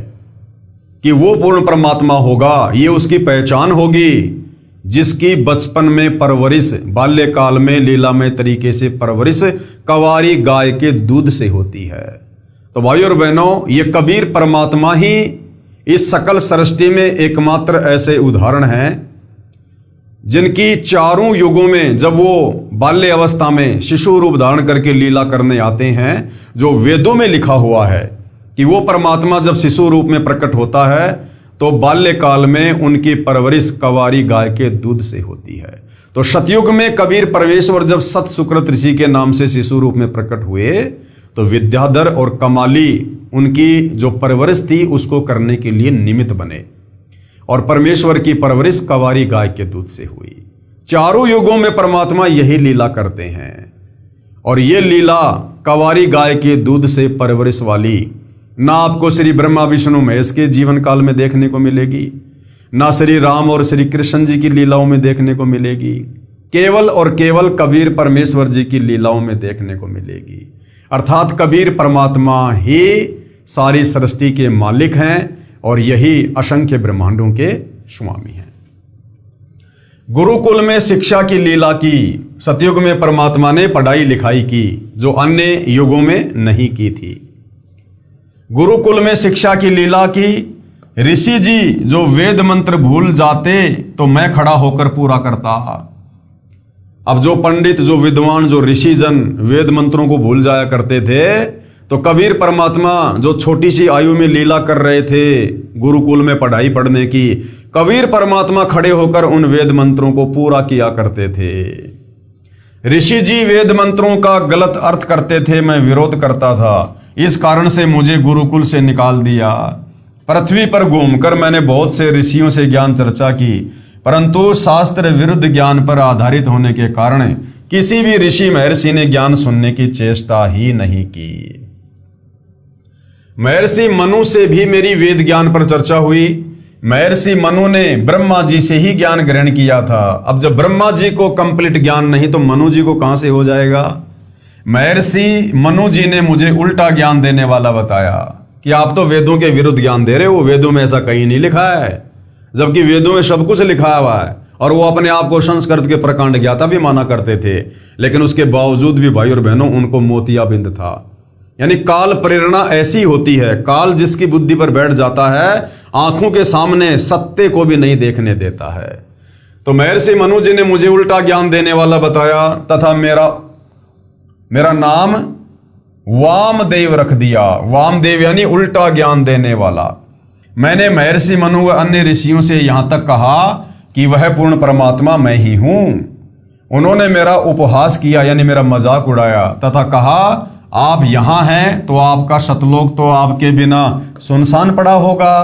कि वो पूर्ण परमात्मा होगा, ये उसकी पहचान होगी, जिसकी बचपन में परवरिश, बाल्यकाल में लीलामय तरीके से परवरिश कवारी गाय के दूध से होती है। तो भाइयों और बहनों, ये कबीर परमात्मा ही इस सकल सृष्टि में एकमात्र ऐसे उदाहरण हैं जिनकी चारों युगों में जब वो बाल्य अवस्था में शिशु रूप धारण करके लीला करने आते हैं, जो वेदों में लिखा हुआ है कि वो परमात्मा जब शिशु रूप में प्रकट होता है तो बाल्यकाल में उनकी परवरिश कंवारी गाय के दूध से होती है। तो सतयुग में कबीर परमेश्वर जब सत सुकृत ऋषि के नाम से शिशु रूप में प्रकट हुए तो विद्याधर और कमाली उनकी जो परवरिश थी उसको करने के लिए निमित्त बने, और परमेश्वर की परवरिश कंवारी गाय के दूध से हुई। चारों युगों में परमात्मा यही लीला करते हैं, और ये लीला कंवारी गाय के दूध से परवरिश वाली ना आपको श्री ब्रह्मा विष्णु महेश के जीवन काल में देखने को मिलेगी, ना श्री राम और श्री कृष्ण जी की लीलाओं में देखने को मिलेगी, केवल और केवल कबीर परमेश्वर जी की लीलाओं में देखने को मिलेगी। अर्थात कबीर परमात्मा ही सारी सृष्टि के मालिक हैं और यही असंख्य ब्रह्मांडों के स्वामी हैं। गुरुकुल में शिक्षा की लीला की सतयुग में परमात्मा ने पढ़ाई लिखाई की, जो अन्य युगों में नहीं की थी। गुरुकुल में शिक्षा की लीला की। ऋषि जी जो वेद मंत्र भूल जाते तो मैं खड़ा होकर पूरा करता। अब जो पंडित, जो विद्वान, जो ऋषि जन वेद मंत्रों को भूल जाया करते थे, तो कबीर परमात्मा जो छोटी सी आयु में लीला कर रहे थे गुरुकुल में पढ़ाई पढ़ने की, कबीर परमात्मा खड़े होकर उन वेद मंत्रों को पूरा किया करते थे। ऋषि जी वेद मंत्रों का गलत अर्थ करते थे, मैं विरोध करता था, इस कारण से मुझे गुरुकुल से निकाल दिया। पृथ्वी पर घूमकर मैंने बहुत से ऋषियों से ज्ञान चर्चा की, परंतु शास्त्र विरुद्ध ज्ञान पर आधारित होने के कारण किसी भी ऋषि महर्षि ने ज्ञान सुनने की चेष्टा ही नहीं की। महर्षि मनु से भी मेरी वेद ज्ञान पर चर्चा हुई। महर्षि मनु ने ब्रह्मा जी से ही ज्ञान ग्रहण किया था। अब जब ब्रह्मा जी को कंप्लीट ज्ञान नहीं तो मनु जी को कहां से हो जाएगा। महर्षि मनु जी ने मुझे उल्टा ज्ञान देने वाला बताया कि आप तो वेदों के विरुद्ध ज्ञान दे रहे हो, वेदों में ऐसा कहीं नहीं लिखा है, जबकि वेदों में सब कुछ लिखा हुआ है। और वो अपने आप को संस्कृत के प्रकांड ज्ञाता भी माना करते थे, लेकिन उसके बावजूद भी भाई और बहनों उनको मोतियाबिंद था। यानी काल प्रेरणा ऐसी होती है, काल जिसकी बुद्धि पर बैठ जाता है आंखों के सामने सत्य को भी नहीं देखने देता है। तो महर्षि मनु जी ने मुझे उल्टा ज्ञान देने वाला बताया तथा मेरा नाम वामदेव रख दिया। वामदेव यानी उल्टा ज्ञान देने वाला। मैंने महर्षि मनु व अन्य ऋषियों से यहां तक कहा कि वह पूर्ण परमात्मा मैं ही हूं। उन्होंने मेरा उपहास किया यानी मेरा मजाक उड़ाया तथा कहा आप यहां हैं तो आपका सतलोक तो आपके बिना सुनसान पड़ा होगा।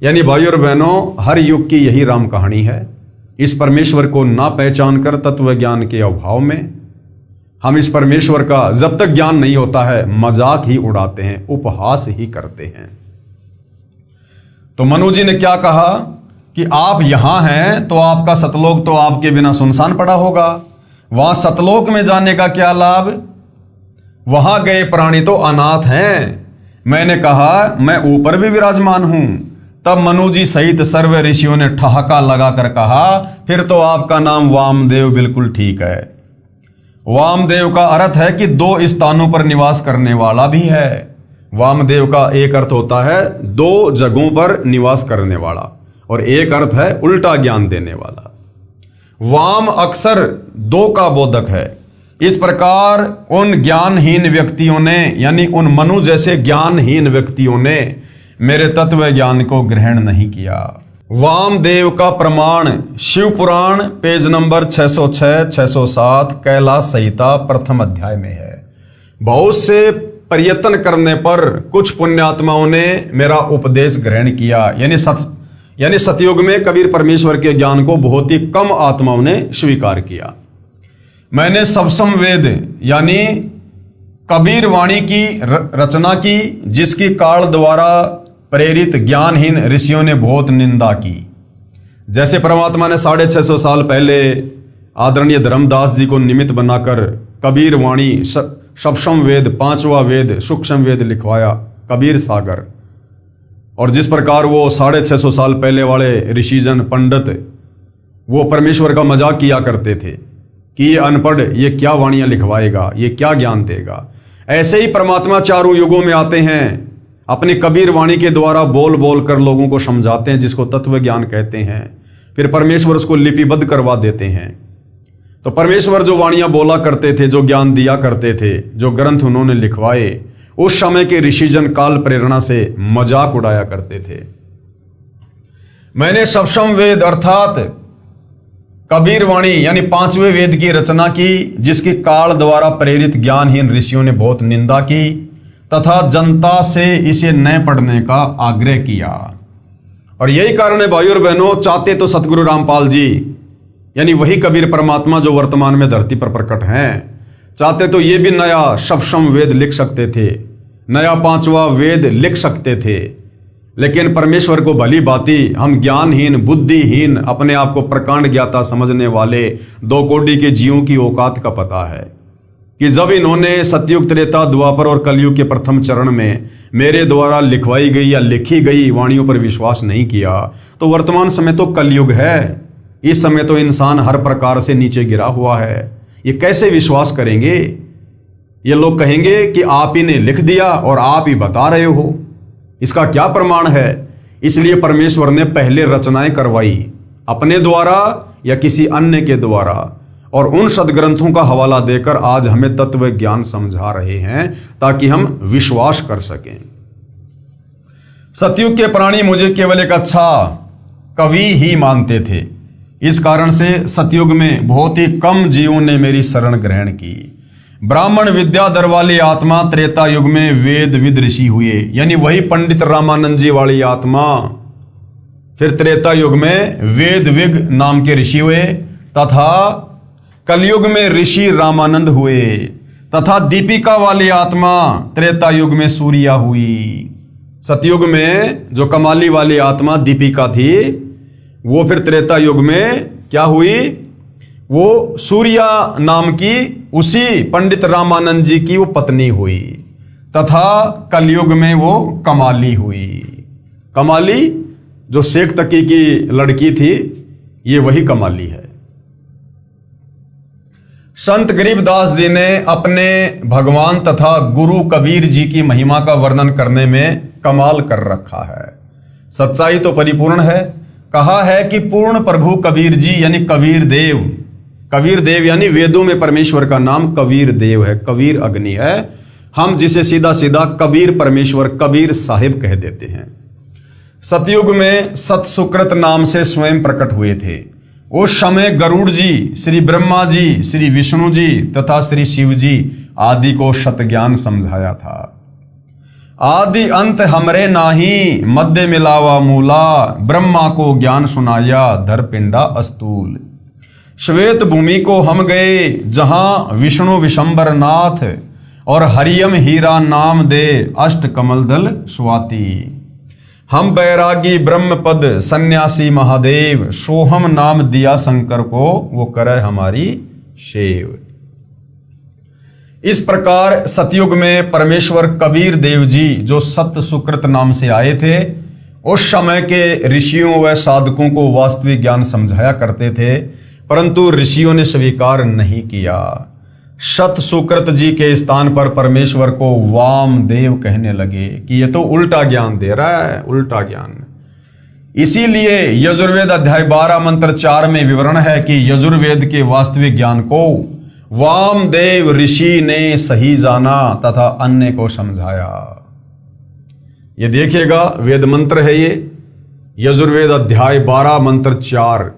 यानी भाई और बहनों, हर युग की यही राम कहानी है। इस परमेश्वर को ना पहचान कर तत्व ज्ञान के अभाव में हम इस परमेश्वर का जब तक ज्ञान नहीं होता है मजाक ही उड़ाते हैं, उपहास ही करते हैं। तो मनु जी ने क्या कहा कि आप यहां हैं तो आपका सतलोक तो आपके बिना सुनसान पड़ा होगा। वहां सतलोक में जाने का क्या लाभ, वहां गए प्राणी तो अनाथ हैं। मैंने कहा मैं ऊपर भी विराजमान हूं। तब मनु जी सहित सर्व ऋषियों ने ठहाका लगाकर कहा फिर तो आपका नाम वामदेव बिल्कुल ठीक है। वामदेव का अर्थ है कि दो स्थानों पर निवास करने वाला भी है। वामदेव का एक अर्थ होता है दो जगहों पर निवास करने वाला, और एक अर्थ है उल्टा ज्ञान देने वाला। वाम अक्सर दो का बोधक है। इस प्रकार उन ज्ञानहीन व्यक्तियों ने यानी उन मनु जैसे ज्ञानहीन व्यक्तियों ने मेरे तत्व ज्ञान को ग्रहण नहीं किया। वामदेव का प्रमाण शिव पुराण पेज नंबर 606, 607 कैलाश संहिता प्रथम अध्याय में है। बहुत से प्रयत्न करने पर कुछ पुण्यात्माओं ने मेरा उपदेश ग्रहण किया। यानी सतयुग में कबीर परमेश्वर के ज्ञान को बहुत ही कम आत्माओं ने स्वीकार किया। मैंने सबसम वेद यानी कबीर वाणी की रचना की, जिसकी काल द्वारा प्रेरित ज्ञानहीन ऋषियों ने बहुत निंदा की। जैसे परमात्मा ने 650 साल पहले आदरणीय धर्मदास जी को निमित्त बनाकर कबीर वाणी सबसम वेद, पांचवा वेद, सूक्ष्म वेद लिखवाया, कबीर सागर। और जिस प्रकार वो 650 साल पहले वाले ऋषिजन पंडित वो परमेश्वर का मजाक किया करते थे कि ये अनपढ़, ये क्या वाणियां लिखवाएगा, ये क्या ज्ञान देगा। ऐसे ही परमात्मा चारों युगों में आते हैं अपनी कबीर वाणी के द्वारा बोल बोल कर लोगों को समझाते हैं, जिसको तत्व ज्ञान कहते हैं। फिर परमेश्वर उसको लिपिबद्ध करवा देते हैं। तो परमेश्वर जो वाणियां बोला करते थे, जो ज्ञान दिया करते थे, जो ग्रंथ उन्होंने लिखवाए, उस समय के ऋषिजन काल प्रेरणा से मजाक उड़ाया करते थे। मैंने सप्तम वेद अर्थात कबीर वाणी यानी 5वें वेद की रचना की, जिसकी काल द्वारा प्रेरित ज्ञानहीन ऋषियों ने बहुत निंदा की तथा जनता से इसे न पढ़ने का आग्रह किया। और यही कारण है भाइयों और बहनों, चाहते तो सतगुरु रामपाल जी यानी वही कबीर परमात्मा जो वर्तमान में धरती पर प्रकट हैं, चाहते तो ये भी नया सप्तम वेद लिख सकते थे, नया 5वां वेद लिख सकते थे। लेकिन परमेश्वर को भली भांति हम ज्ञानहीन, बुद्धिहीन, अपने आप को प्रकांड ज्ञाता समझने वाले 2 कोटि के जीवों की औकात का पता है कि जब इन्होंने सतयुग, त्रेता, द्वापर और कलयुग के प्रथम चरण में मेरे द्वारा लिखवाई गई या लिखी गई वाणियों पर विश्वास नहीं किया, तो वर्तमान समय तो कलयुग है। इस समय तो इंसान हर प्रकार से नीचे गिरा हुआ है। ये कैसे विश्वास करेंगे? ये लोग कहेंगे कि आप ही ने लिख दिया और आप ही बता रहे हो, इसका क्या प्रमाण है? इसलिए परमेश्वर ने पहले रचनाएं करवाई, अपने द्वारा या किसी अन्य के द्वारा, और उन सदग्रंथों का हवाला देकर आज हमें तत्व ज्ञान समझा रहे हैं ताकि हम विश्वास कर सकें। सतयुग के प्राणी मुझे केवल एक अच्छा कवि ही मानते थे। इस कारण से सतयुग में बहुत ही कम जीवों ने मेरी शरण ग्रहण की। ब्राह्मण विद्याधर वाली आत्मा त्रेता युग में वेद विद ऋषि हुए, यानी वही पंडित रामानंद जी वाली आत्मा फिर त्रेता युग में वेद विग नाम के ऋषि हुए, तथा कलयुग में ऋषि रामानंद हुए, तथा दीपिका वाली आत्मा त्रेता युग में सूर्या हुई। सतयुग में जो कमाली वाली आत्मा दीपिका थी, वो फिर त्रेता युग में क्या हुई? वो सूर्या नाम की उसी पंडित रामानंद जी की वो पत्नी हुई, तथा कलयुग में वो कमाली हुई। कमाली जो शेख तकी की लड़की थी, ये वही कमाली है। संत गरीबदास जी ने अपने भगवान तथा गुरु कबीर जी की महिमा का वर्णन करने में कमाल कर रखा है। सच्चाई तो परिपूर्ण है। कहा है कि पूर्ण प्रभु कबीर जी यानी कबीर देव, कबीर देव यानी वेदों में परमेश्वर का नाम कबीर देव है, कबीर अग्नि है। हम जिसे सीधा सीधा कबीर परमेश्वर, कबीर साहिब कह देते हैं। सतयुग में सत सुकृत नाम से स्वयं प्रकट हुए थे। उस समय गरुड़ जी, श्री ब्रह्मा जी, श्री विष्णु जी तथा श्री शिव जी आदि को सत ज्ञान समझाया था। आदि अंत हमरे नाही, मध्य मिलावा मूला, ब्रह्मा को ज्ञान सुनाया धर पिंडा अस्तूल। श्वेत भूमि को हम गए जहां विष्णु विशंबर नाथ, और हरियम हीरा नाम दे अष्ट कमल दल स्वाति। हम बैरागी ब्रह्म पद सन्यासी महादेव, सोहम नाम दिया शंकर को वो करे हमारी सेव। इस प्रकार सतयुग में परमेश्वर कबीर देव जी जो सत सुकृत नाम से आए थे, उस समय के ऋषियों व साधकों को वास्तविक ज्ञान समझाया करते थे, परंतु ऋषियों ने स्वीकार नहीं किया। सत सुकृत जी के स्थान पर परमेश्वर को वामदेव कहने लगे कि ये तो उल्टा ज्ञान दे रहा है, उल्टा ज्ञान। इसीलिए यजुर्वेद अध्याय 12 मंत्र 4 में विवरण है कि यजुर्वेद के वास्तविक ज्ञान को वामदेव ऋषि ने सही जाना तथा अन्य को समझाया। ये देखिएगा, वेद मंत्र है ये, यजुर्वेद अध्याय 12 मंत्र 4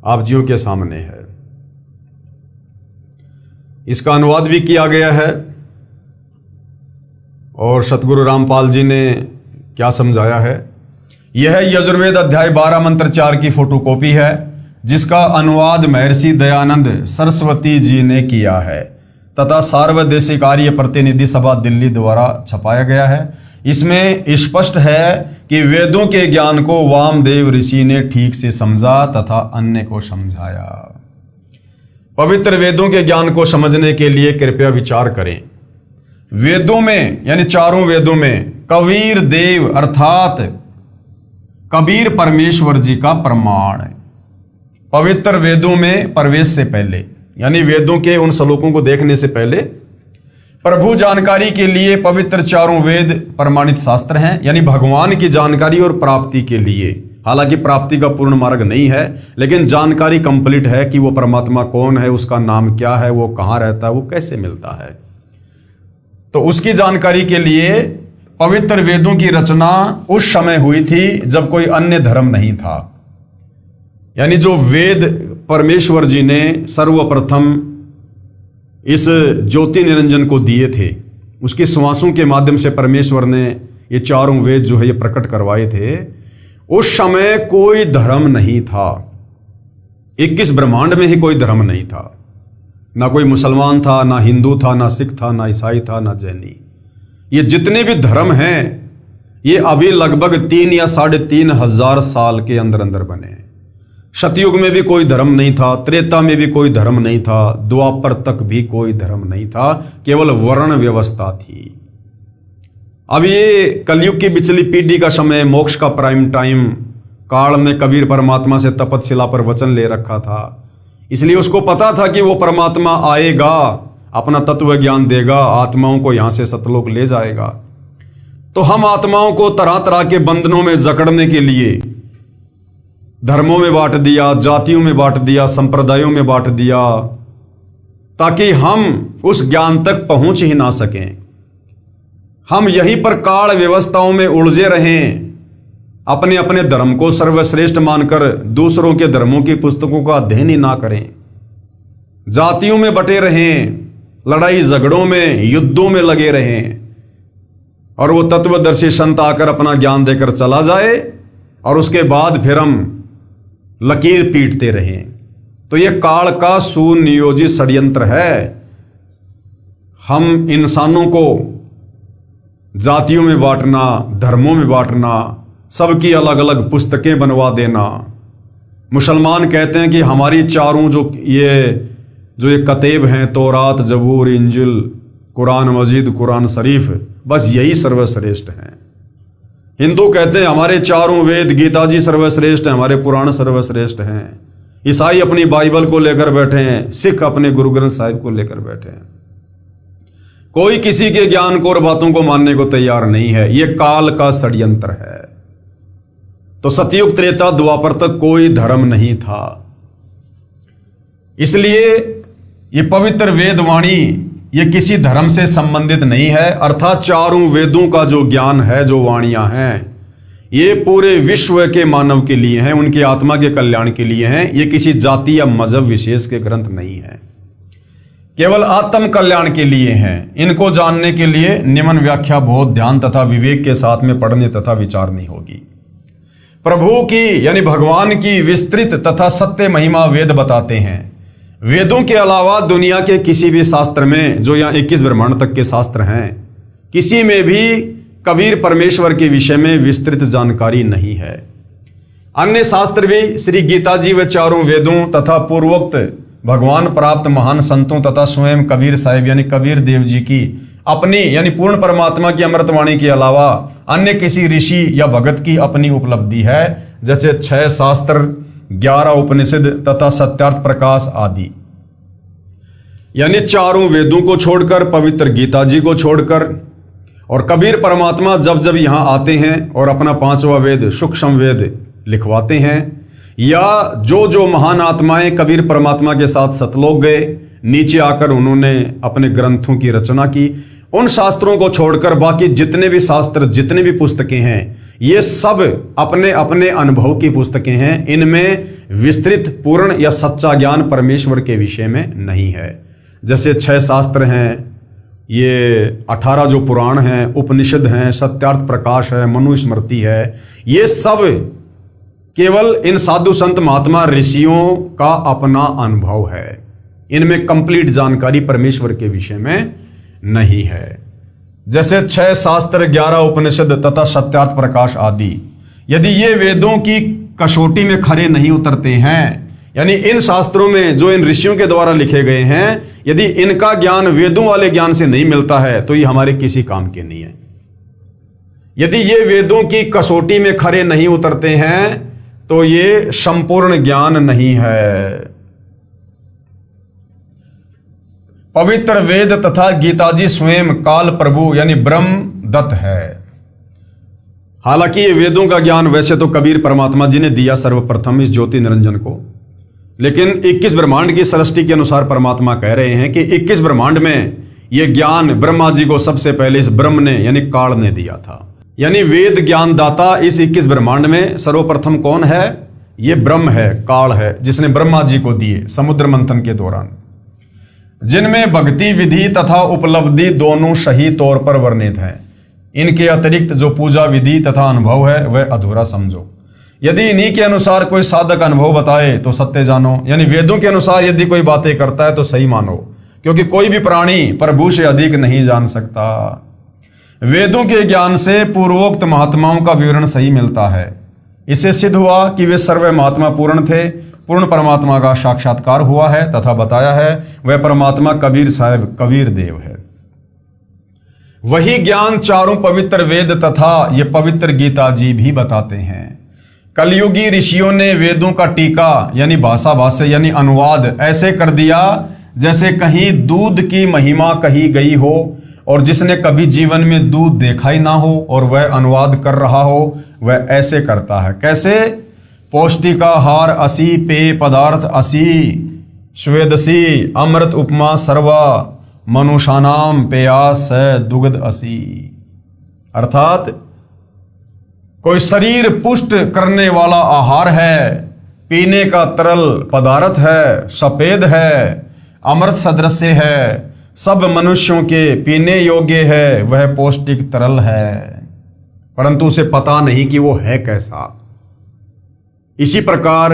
आप जियों के सामने है। इसका अनुवाद भी किया गया है और सतगुरु रामपाल जी ने क्या समझाया है। यह यजुर्वेद अध्याय 12 मंत्र 4 की फोटोकॉपी है, जिसका अनुवाद महर्षि दयानंद सरस्वती जी ने किया है तथा सार्वदेशिक आर्य प्रतिनिधि सभा दिल्ली द्वारा छपाया गया है। इसमें स्पष्ट है कि वेदों के ज्ञान को वामदेव ऋषि ने ठीक से समझा तथा अन्य को समझाया। पवित्र वेदों के ज्ञान को समझने के लिए कृपया विचार करें। वेदों में यानी चारों वेदों में कबीर देव अर्थात कबीर परमेश्वर जी का प्रमाण है। पवित्र वेदों में प्रवेश से पहले यानी वेदों के उन श्लोकों को देखने से पहले प्रभु जानकारी के लिए पवित्र चारों वेद प्रमाणित शास्त्र हैं, यानी भगवान की जानकारी और प्राप्ति के लिए। हालांकि प्राप्ति का पूर्ण मार्ग नहीं है, लेकिन जानकारी कंप्लीट है कि वो परमात्मा कौन है, उसका नाम क्या है, वो कहाँ रहता है, वो कैसे मिलता है। तो उसकी जानकारी के लिए पवित्र वेदों की रचना उस समय हुई थी जब कोई अन्य धर्म नहीं था। यानी जो वेद परमेश्वर जी ने सर्वप्रथम इस ज्योति निरंजन को दिए थे, उसके श्वासों के माध्यम से परमेश्वर ने ये चारों वेद जो है ये प्रकट करवाए थे, उस समय कोई धर्म नहीं था। 21 ब्रह्मांड में ही कोई धर्म नहीं था। ना कोई मुसलमान था, ना हिंदू था, ना सिख था, ना ईसाई था, ना जैनी। ये जितने भी धर्म हैं ये अभी लगभग 3 या 3,500 साल के अंदर अंदर बने हैं। सतयुग में भी कोई धर्म नहीं था, त्रेता में भी कोई धर्म नहीं था, द्वापर तक भी कोई धर्म नहीं था, केवल वर्ण व्यवस्था थी। अब ये कलयुग की पिछली पीढ़ी का समय, मोक्ष का प्राइम टाइम, काल ने कबीर परमात्मा से तपतशिला पर वचन ले रखा था, इसलिए उसको पता था कि वो परमात्मा आएगा, अपना तत्व ज्ञान देगा, आत्माओं को यहां से सतलोक ले जाएगा। तो हम आत्माओं को तरह तरह के बंधनों में जकड़ने के लिए धर्मों में बांट दिया, जातियों में बांट दिया, संप्रदायों में बांट दिया, ताकि हम उस ज्ञान तक पहुंच ही ना सकें। हम यहीं पर काल व्यवस्थाओं में उलझे रहें, अपने अपने धर्म को सर्वश्रेष्ठ मानकर दूसरों के धर्मों की पुस्तकों का अध्ययन ही ना करें, जातियों में बटे रहें, लड़ाई झगड़ों में, युद्धों में लगे रहें, और वो तत्वदर्शी संत आकर अपना ज्ञान देकर चला जाए और उसके बाद फिर हम लकीर पीटते रहें। तो ये काल का सुनियोजित षड्यंत्र है। हम इंसानों को जातियों में बांटना, धर्मों में बांटना, सबकी अलग अलग पुस्तकें बनवा देना। मुसलमान कहते हैं कि हमारी चारों जो ये कतेब हैं, तौरात, जबूर, इंजिल, कुरान मजीद, कुरान शरीफ, बस यही सर्वश्रेष्ठ हैं। हिंदू कहते हैं हमारे चारों वेद, गीता जी सर्वश्रेष्ठ हैं, हमारे पुराण सर्वश्रेष्ठ हैं। ईसाई अपनी बाइबल को लेकर बैठे हैं, सिख अपने गुरु ग्रंथ साहिब को लेकर बैठे हैं। कोई किसी के ज्ञान को और बातों को मानने को तैयार नहीं है। यह काल का षड्यंत्र है। तो सतयुग, त्रेता, द्वापर तक कोई धर्म नहीं था। इसलिए ये पवित्र वेदवाणी ये किसी धर्म से संबंधित नहीं है, अर्थात चारों वेदों का जो ज्ञान है, जो वाणियां हैं, ये पूरे विश्व के मानव के लिए हैं, उनकी आत्मा के कल्याण के लिए हैं। ये किसी जाति या मजहब विशेष के ग्रंथ नहीं है, केवल आत्म कल्याण के लिए हैं। इनको जानने के लिए निम्न व्याख्या बहुत ध्यान तथा विवेक के साथ में पढ़ने तथा विचारनी होगी। प्रभु की यानी भगवान की विस्तृत तथा सत्य महिमा वेद बताते हैं। वेदों के अलावा दुनिया के किसी भी शास्त्र में, जो यहाँ 21 ब्रह्मांड तक के शास्त्र हैं, किसी में भी कबीर परमेश्वर के विषय में विस्तृत जानकारी नहीं है। अन्य शास्त्र भी श्री गीता जी व चारों वेदों तथा पूर्वोक्त भगवान प्राप्त महान संतों तथा स्वयं कबीर साहिब यानी कबीर देव जी की अपनी यानी पूर्ण परमात्मा की अमृतवाणी के अलावा अन्य किसी ऋषि या भगत की अपनी उपलब्धि है, जैसे 6 शास्त्र, 11 उपनिषद तथा सत्यार्थ प्रकाश आदि। यानी चारों वेदों को छोड़कर, पवित्र गीता जी को छोड़कर, और कबीर परमात्मा जब जब यहां आते हैं और अपना 5वां वेद सूक्ष्म वेद लिखवाते हैं, या जो महान आत्माएं कबीर परमात्मा के साथ सतलोक गए, नीचे आकर उन्होंने अपने ग्रंथों की रचना की, उन शास्त्रों को छोड़कर बाकी जितने भी शास्त्र, जितने भी पुस्तकें हैं, ये सब अपने अपने अनुभव की पुस्तकें हैं। इनमें विस्तृत, पूर्ण या सच्चा ज्ञान परमेश्वर के विषय में नहीं है। जैसे 6 शास्त्र हैं, ये 18 जो पुराण हैं, उपनिषद हैं, सत्यार्थ प्रकाश है, मनुस्मृति है, ये सब केवल इन साधु संत महात्मा ऋषियों का अपना अनुभव है। इनमें कंप्लीट जानकारी परमेश्वर के विषय में नहीं है। जैसे 6 शास्त्र, 11 उपनिषद तथा सत्यार्थ प्रकाश आदि, यदि ये वेदों की कसौटी में खरे नहीं उतरते हैं, यानी इन शास्त्रों में जो इन ऋषियों के द्वारा लिखे गए हैं, यदि इनका ज्ञान वेदों वाले ज्ञान से नहीं मिलता है, तो ये हमारे किसी काम के नहीं है। यदि ये वेदों की कसौटी में खरे नहीं उतरते हैं, तो ये संपूर्ण ज्ञान नहीं है। पवित्र वेद तथा गीता जी स्वयं काल प्रभु यानी ब्रह्म दत्त है। हालांकि ये वेदों का ज्ञान वैसे तो कबीर परमात्मा जी ने दिया सर्वप्रथम इस ज्योति निरंजन को, लेकिन 21 ब्रह्मांड की सृष्टि के अनुसार परमात्मा कह रहे हैं कि 21 ब्रह्मांड में ये ज्ञान ब्रह्मा जी को सबसे पहले इस ब्रह्म ने यानी काल ने दिया था। यानी वेद ज्ञान दाता इस 21 ब्रह्मांड में सर्वप्रथम कौन है? ये ब्रह्म है, काल है, जिसने ब्रह्मा जी को दिए समुद्र मंथन के दौरान, जिनमें भक्ति विधि तथा उपलब्धि दोनों सही तौर पर वर्णित हैं। इनके अतिरिक्त जो पूजा विधि तथा अनुभव है वह अधूरा समझो। यदि इन्हीं के अनुसार कोई साधक अनुभव बताए तो सत्य जानो, यानी वेदों के अनुसार यदि कोई बातें करता है तो सही मानो, क्योंकि कोई भी प्राणी प्रभु से अधिक नहीं जान सकता। वेदों के ज्ञान से पूर्वोक्त महात्माओं का विवरण सही मिलता है। इससे सिद्ध हुआ कि वे सर्व महात्मा पूर्ण थे, पूर्ण परमात्मा का साक्षात्कार हुआ है तथा बताया है वह परमात्मा कबीर साहब कबीर देव है। वही ज्ञान चारों पवित्र वेद तथा ये पवित्र गीता जी भी बताते हैं। कलयुगी ऋषियों ने वेदों का टीका यानी भाषा भाष्य यानी अनुवाद ऐसे कर दिया जैसे कहीं दूध की महिमा कही गई हो, और जिसने कभी जीवन में दूध देखा ही ना हो और वह अनुवाद कर रहा हो वह ऐसे करता है। कैसे? पौष्टिकाहार असी, पेय पदार्थ असी, स्वेदसी, अमृत उपमा सर्वा, मनुषानाम पेयास दुग्ध असी। अर्थात कोई शरीर पुष्ट करने वाला आहार है, पीने का तरल पदार्थ है, सफेद है, अमृत सदृश्य है, सब मनुष्यों के पीने योग्य है, वह पौष्टिक तरल है, परंतु उसे पता नहीं कि वो है कैसा। इसी प्रकार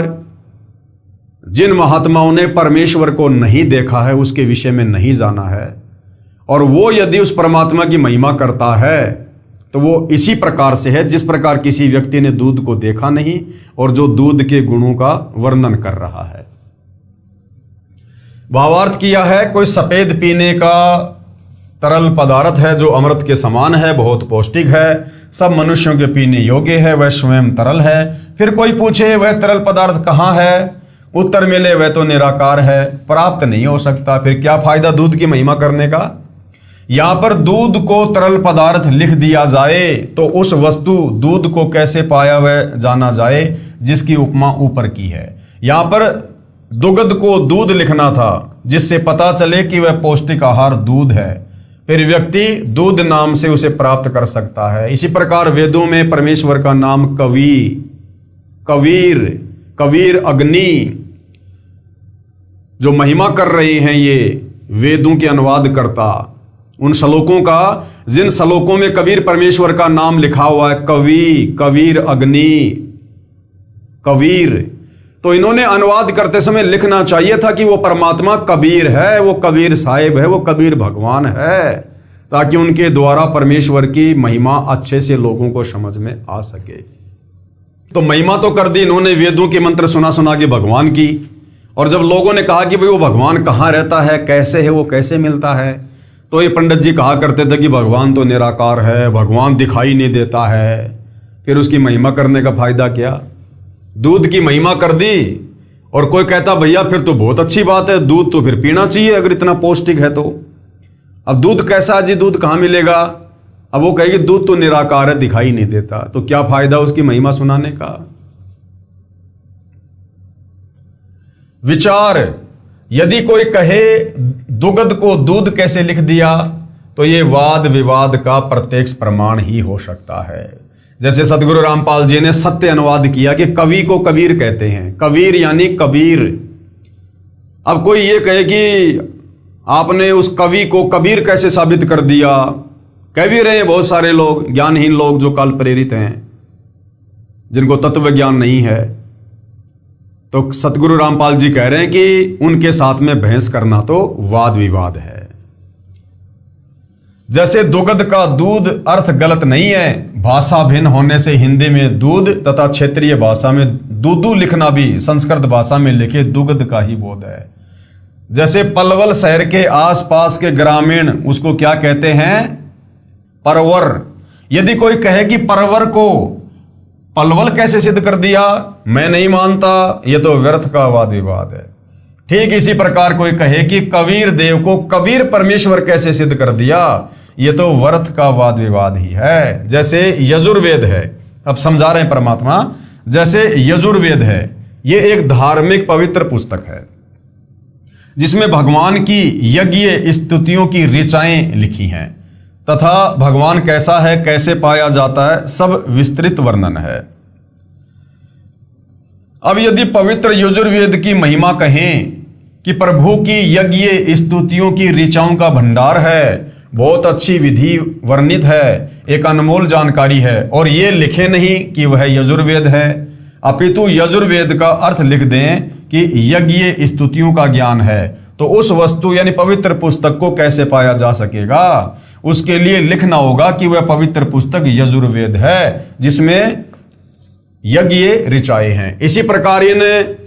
जिन महात्माओं ने परमेश्वर को नहीं देखा है, उसके विषय में नहीं जाना है, और वो यदि उस परमात्मा की महिमा करता है तो वो इसी प्रकार से है जिस प्रकार किसी व्यक्ति ने दूध को देखा नहीं और जो दूध के गुणों का वर्णन कर रहा है। भावार्थ किया है कोई सफेद पीने का तरल पदार्थ है जो अमृत के समान है, बहुत पौष्टिक है, सब मनुष्यों के पीने योग्य है, वह स्वयं तरल है। फिर कोई पूछे वह तरल पदार्थ कहाँ है, उत्तर मिले वह तो निराकार है, प्राप्त नहीं हो सकता। फिर क्या फायदा दूध की महिमा करने का? यहां पर दूध को तरल पदार्थ लिख दिया जाए तो उस वस्तु दूध को कैसे पाया वह जाना जाए जिसकी उपमा ऊपर की है। यहां पर दुग्ध को दूध लिखना था जिससे पता चले कि वह पौष्टिक आहार दूध है, फिर व्यक्ति दूध नाम से उसे प्राप्त कर सकता है। इसी प्रकार वेदों में परमेश्वर का नाम कवि, कबीर, कबीर, अग्नि जो महिमा कर रहे हैं ये वेदों के अनुवाद करता, उन श्लोकों का जिन श्लोकों में कबीर परमेश्वर का नाम लिखा हुआ है, कवि, कबीर, अग्नि, कबीर, तो इन्होंने अनुवाद करते समय लिखना चाहिए था कि वो परमात्मा कबीर है, वो कबीर साहिब है, वो कबीर भगवान है, ताकि उनके द्वारा परमेश्वर की महिमा अच्छे से लोगों को समझ में आ सके। तो महिमा तो कर दी इन्होंने, वेदों के मंत्र सुना सुना के भगवान की, और जब लोगों ने कहा कि भाई वो भगवान कहाँ रहता है, कैसे है, वो कैसे मिलता है, तो ये पंडित जी कहा करते थे कि भगवान तो निराकार है, भगवान दिखाई नहीं देता है। फिर उसकी महिमा करने का फायदा क्या? दूध की महिमा कर दी और कोई कहता भैया फिर तो बहुत अच्छी बात है, दूध तो फिर पीना चाहिए अगर इतना पौष्टिक है तो। अब दूध कैसा जी, दूध कहाँ मिलेगा? अब वो कहेगी दूध तो निराकार है, दिखाई नहीं देता, तो क्या फायदा उसकी महिमा सुनाने का? विचार, यदि कोई कहे दुग्ध को दूध कैसे लिख दिया तो ये वाद विवाद का प्रत्यक्ष प्रमाण ही हो सकता है। जैसे सदगुरु रामपाल जी ने सत्य अनुवाद किया कि कवि को कबीर कहते हैं, कबीर यानी कबीर। अब कोई ये कहे कि आपने उस कवि को कबीर कैसे साबित कर दिया? कह भी रहे हैं बहुत सारे लोग, ज्ञानहीन लोग जो काल प्रेरित हैं, जिनको तत्व ज्ञान नहीं है। तो सतगुरु रामपाल जी कह रहे हैं कि उनके साथ में बहस करना तो वाद विवाद है। जैसे दुग्ध का दूध अर्थ गलत नहीं है, भाषा भिन्न होने से हिंदी में दूध तथा क्षेत्रीय भाषा में दूधू लिखना भी संस्कृत भाषा में लिखे दुग्ध का ही बोध है। जैसे पलवल शहर के आसपास के ग्रामीण उसको क्या कहते हैं? परवर। यदि कोई कहे कि परवर को पलवल कैसे सिद्ध कर दिया, मैं नहीं मानता, यह तो व्यर्थ का वाद विवाद है। ठीक इसी प्रकार कोई कहे कि कबीर देव को कबीर परमेश्वर कैसे सिद्ध कर दिया, ये तो वर्थ का वाद विवाद ही है। जैसे यजुर्वेद है, अब समझा रहे हैं परमात्मा, जैसे यजुर्वेद है, ये एक धार्मिक पवित्र पुस्तक है जिसमें भगवान की यज्ञ स्तुतियों की ऋचाएं लिखी हैं तथा भगवान कैसा है, कैसे पाया जाता है, सब विस्तृत वर्णन है। अब यदि पवित्र यजुर्वेद की महिमा कहें कि प्रभु की यज्ञ स्तुतियों की ऋचाओं का भंडार है, बहुत अच्छी विधि वर्णित है, एक अनमोल जानकारी है, और ये लिखे नहीं कि वह यजुर्वेद है, अपितु यजुर्वेद का अर्थ लिख दें कि यज्ञ स्तुतियों का ज्ञान है, तो उस वस्तु यानी पवित्र पुस्तक को कैसे पाया जा सकेगा? उसके लिए लिखना होगा कि वह पवित्र पुस्तक यजुर्वेद है जिसमें यज्ञ ऋचाएं हैं। इसी प्रकार इन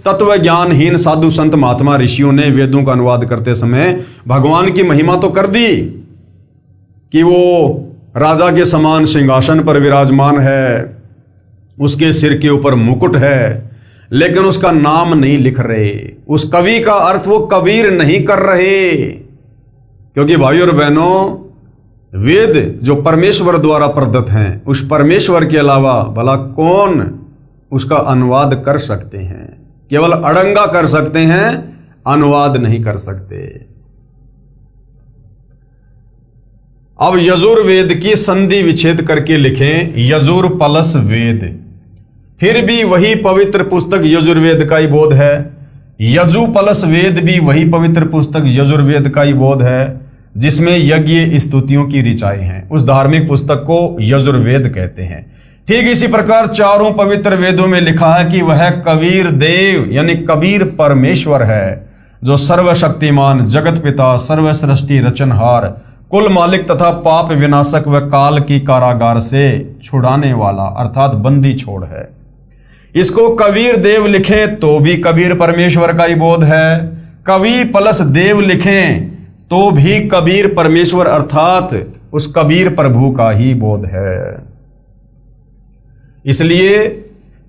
तत्व ज्ञानहीन साधु संत महात्मा ऋषियों ने वेदों का अनुवाद करते समय भगवान की महिमा तो कर दी कि वो राजा के समान सिंहासन पर विराजमान है, उसके सिर के ऊपर मुकुट है, लेकिन उसका नाम नहीं लिख रहे, उस कवि का अर्थ वो कबीर नहीं कर रहे। क्योंकि भाइयों और बहनों, वेद जो परमेश्वर द्वारा प्रदत्त हैं, उस परमेश्वर के अलावा भला कौन उसका अनुवाद कर सकते हैं? केवल अड़ंगा कर सकते हैं, अनुवाद नहीं कर सकते। अब यजुर्वेद की संधि विच्छेद करके लिखें यजुर प्लस वेद, फिर भी वही पवित्र पुस्तक यजुर्वेद का ही बोध है। यजु प्लस वेद भी वही पवित्र पुस्तक यजुर्वेद का ही बोध है जिसमें यज्ञ स्तुतियों की ऋचाएं हैं। उस धार्मिक पुस्तक को यजुर्वेद कहते हैं। ठीक इसी प्रकार चारों पवित्र वेदों में लिखा है कि वह कबीर देव यानी कबीर परमेश्वर है, जो सर्वशक्तिमान, जगत पिता, सर्व सृष्टि रचनहार, कुल मालिक तथा पाप विनाशक व काल की कारागार से छुड़ाने वाला अर्थात बंदी छोड़ है। इसको कबीर देव लिखें तो भी कबीर परमेश्वर का ही बोध है, कवि प्लस देव लिखें तो भी कबीर परमेश्वर अर्थात उस कबीर प्रभु का ही बोध है। इसलिए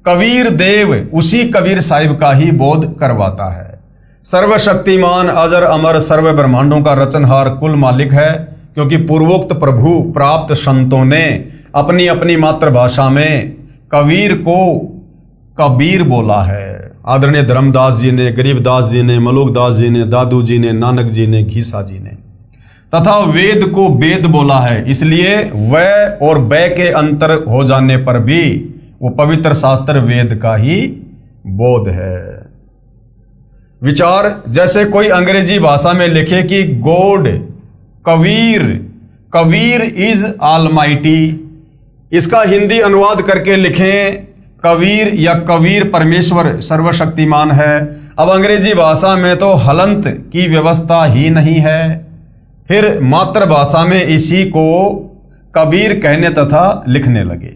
कबीर देव उसी कबीर साहिब का ही बोध करवाता है। सर्वशक्तिमान, अजर अमर, सर्व ब्रह्मांडों का रचनहार, कुल मालिक है, क्योंकि पूर्वोक्त प्रभु प्राप्त संतों ने अपनी अपनी मातृभाषा में कबीर को कबीर बोला है। आदरणीय धर्मदास जी ने, गरीबदास जी ने, मलुकदास जी ने, दादू जी ने, नानक जी ने, घीसा जी ने, तथा वेद को वेद बोला है। इसलिए वह और बै के अंतर हो जाने पर भी वो पवित्र शास्त्र वेद का ही बोध है। विचार, जैसे कोई अंग्रेजी भाषा में लिखे कि God Kabir, Kabir is almighty, इसका हिंदी अनुवाद करके लिखें कबीर या कबीर परमेश्वर सर्वशक्तिमान है। अब अंग्रेजी भाषा में तो हलंत की व्यवस्था ही नहीं है, फिर मातृभाषा में इसी को कबीर कहने तथा लिखने लगे।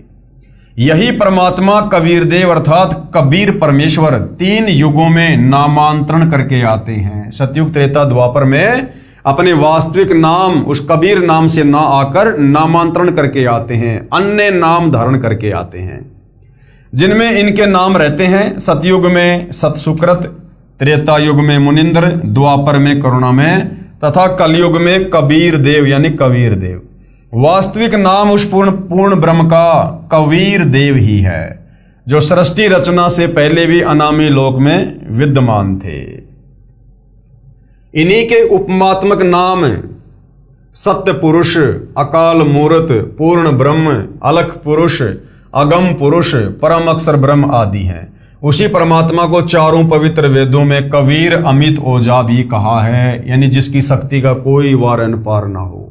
यही परमात्मा कबीर देव अर्थात कबीर परमेश्वर तीन युगों में नामांतरण करके आते हैं। सतयुग, त्रेता, द्वापर में अपने वास्तविक नाम उस कबीर नाम से ना आकर नामांतरण करके आते हैं, अन्य नाम धारण करके आते हैं जिनमें इनके नाम रहते हैं। सतयुग में सतसुकृत, त्रेता युग में मुनिंद्र, द्वापर में करुणामय तथा कलयुग में कबीर देव यानी कबीर देव। वास्तविक नाम उस पूर्ण ब्रह्म का कबीर देव ही है, जो सृष्टि रचना से पहले भी अनामी लोक में विद्यमान थे। इन्हीं के उपमात्मक नाम सत्य पुरुष, अकाल मूर्त, पूर्ण ब्रह्म, अलख पुरुष, अगम पुरुष, परम अक्षर ब्रह्म आदि हैं। उसी परमात्मा को चारों पवित्र वेदों में कबीर अमित ओजा भी कहा है, यानी जिसकी शक्ति का कोई वारन पार ना हो।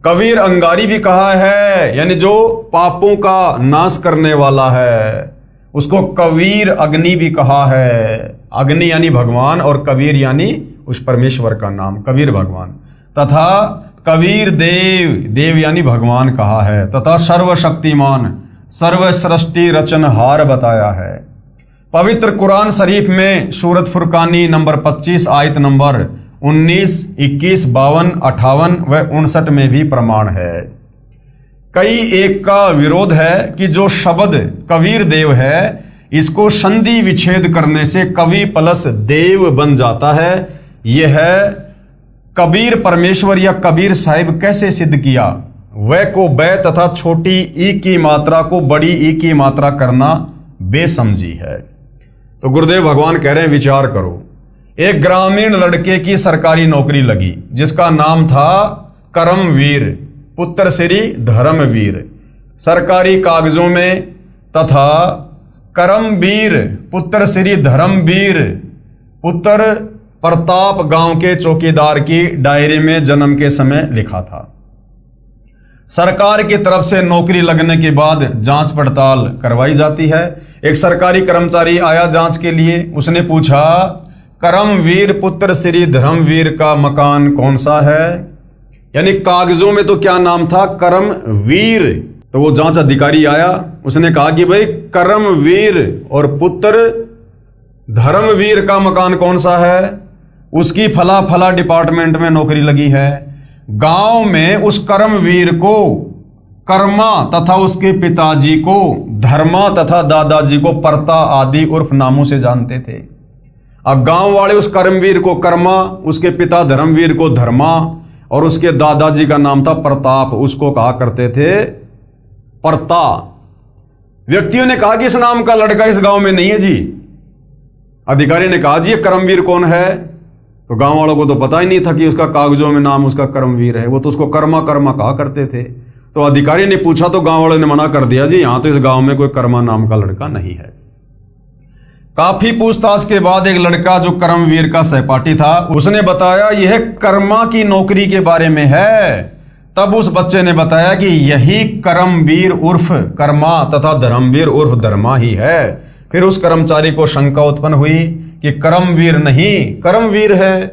कबीर अंगारी भी कहा है, यानी जो पापों का नाश करने वाला है। उसको कबीर अग्नि भी कहा है, अग्नि यानी भगवान और कबीर यानी उस परमेश्वर का नाम कबीर भगवान। तथा कबीर देव, देव यानी भगवान कहा है। तथा सर्वशक्तिमान, सर्व सृष्टि रचनहार बताया है। पवित्र कुरान शरीफ में सूरत फुरकानी नंबर 25 आयत नंबर 19, 21, 52, 58 व 59 में भी प्रमाण है। कई एक का विरोध है कि जो शब्द कबीर देव है इसको संधि विच्छेद करने से कवि प्लस देव बन जाता है। यह कबीर परमेश्वर या कबीर साहिब कैसे सिद्ध किया? वह को बै तथा छोटी ई की मात्रा को बड़ी ई की मात्रा करना बेसमझी है। तो गुरुदेव भगवान कह रहे हैं विचार करो। एक ग्रामीण लड़के की सरकारी नौकरी लगी जिसका नाम था करमवीर पुत्र श्री धर्मवीर। सरकारी कागजों में तथा करमवीर पुत्र श्री धर्मवीर पुत्र प्रताप गांव के चौकीदार की डायरी में जन्म के समय लिखा था। सरकार की तरफ से नौकरी लगने के बाद जांच पड़ताल करवाई जाती है। एक सरकारी कर्मचारी आया जांच के लिए। उसने पूछा, करमवीर पुत्र श्री धर्मवीर का मकान कौन सा है? यानी कागजों में तो क्या नाम था? करमवीर। तो वो जांच अधिकारी आया, उसने कहा कि भाई करमवीर और पुत्र धर्मवीर का मकान कौन सा है? उसकी फला फला डिपार्टमेंट में नौकरी लगी है। गांव में उस करमवीर को कर्मा तथा उसके पिताजी को धर्मा तथा दादाजी को परता आदि उर्फ नामों से जानते थे। अब गांव वाले उस करमवीर को कर्मा, उसके पिता धर्मवीर को धर्मा और उसके दादाजी का नाम था प्रताप, उसको कहा करते थे परता। व्यक्तियों ने कहा कि इस नाम का लड़का इस गांव में नहीं है जी। अधिकारी ने कहा जी ये करमवीर कौन है? तो गांव वालों को तो पता ही नहीं था कि उसका कागजों में नाम उसका करमवीर है। वो तो उसको कर्मा कर्मा कहा करते थे। तो अधिकारी ने पूछा तो गांव वालों ने मना कर दिया, जी यहां तो इस गांव में कोई कर्मा नाम का लड़का नहीं है। काफी पूछताछ के बाद एक लड़का जो करमवीर का सहपाठी था उसने बताया यह कर्मा की नौकरी के बारे में है। तब उस बच्चे ने बताया कि यही करमवीर उर्फ कर्मा तथा धर्मवीर उर्फ धर्मा ही है। फिर उस कर्मचारी को शंका उत्पन्न हुई कि करमवीर नहीं करमवीर है।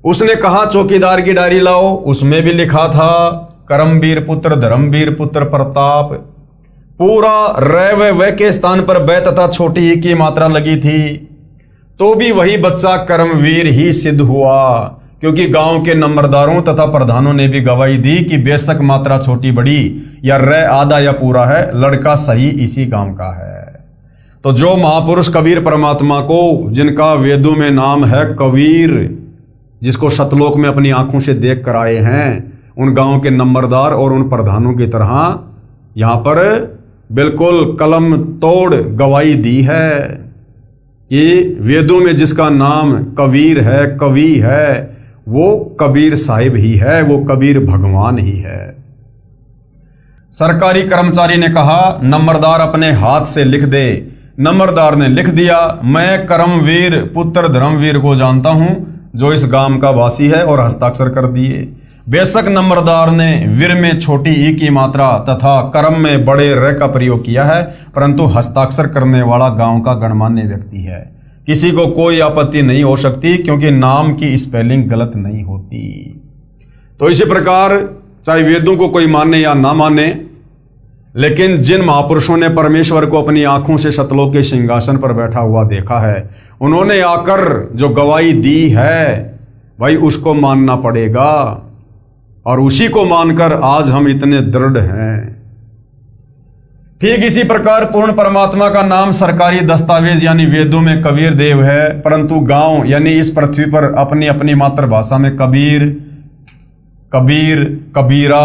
उसने कहा चौकीदार की डायरी लाओ, उसमें भी लिखा था करमवीर पुत्र धर्मवीर पुत्र प्रताप। पूरा व के स्थान पर बै तथा छोटी ई की मात्रा लगी थी। तो भी वही बच्चा कर्मवीर ही सिद्ध हुआ, क्योंकि गांव के नंबरदारों तथा प्रधानों ने भी गवाही दी कि बेशक मात्रा छोटी बड़ी या र आधा या पूरा है, लड़का सही इसी गांव का है। तो जो महापुरुष कबीर परमात्मा को, जिनका वेदों में नाम है कबीर, जिसको सतलोक में अपनी आंखों से देख कर आए हैं, उन गांव के नंबरदार और उन प्रधानों की तरह यहां पर बिल्कुल कलम तोड़ गवाही दी है कि वेदों में जिसका नाम कबीर है, कवि है, वो कबीर साहिब ही है, वो कबीर भगवान ही है। सरकारी कर्मचारी ने कहा नंबरदार अपने हाथ से लिख दे। नंबरदार ने लिख दिया, मैं करमवीर पुत्र धर्मवीर को जानता हूं जो इस गांव का वासी है, और हस्ताक्षर कर दिए। बेशक नंबरदार ने वीर में छोटी ई की मात्रा तथा कर्म में बड़े र का प्रयोग किया है, परंतु हस्ताक्षर करने वाला गांव का गणमान्य व्यक्ति है। किसी को कोई आपत्ति नहीं हो सकती क्योंकि नाम की स्पेलिंग गलत नहीं होती। तो इसी प्रकार चाहे वेदों को कोई माने या ना माने, लेकिन जिन महापुरुषों ने परमेश्वर को अपनी आंखों से सतलोक के सिंहासन पर बैठा हुआ देखा है, उन्होंने आकर जो गवाही दी है भाई उसको मानना पड़ेगा, और उसी को मानकर आज हम इतने दृढ़ हैं। ठीक इसी प्रकार पूर्ण परमात्मा का नाम सरकारी दस्तावेज यानी वेदों में कबीर देव है, परंतु गांव यानी इस पृथ्वी पर अपनी अपनी मातृभाषा में कबीर, कबीर, कबीरा,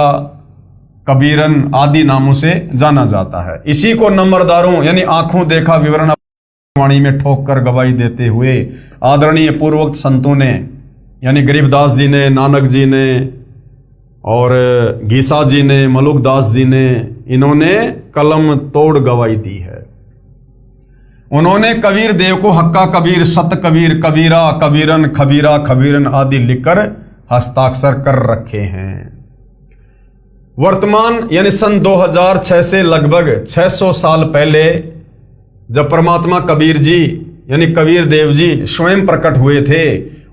कबीरन आदि नामों से जाना जाता है। इसी को नंबरदारों यानी आंखों देखा विवरण वाणी में ठोक कर गवाही देते हुए आदरणीय पूर्वोक्त संतों ने यानी गरीबदास जी ने, नानक जी ने और गीसा जी ने, मलुकदास जी ने, इन्होंने कलम तोड़ गवाही दी है। उन्होंने कबीर देव को हक्का कबीर, सत कबीर, कबीरा, कबीरन, खबीरा, खबीरन आदि लिखकर हस्ताक्षर कर रखे हैं। वर्तमान यानी सन 2006 से लगभग 600 साल पहले जब परमात्मा कबीर जी यानी कबीर देव जी स्वयं प्रकट हुए थे,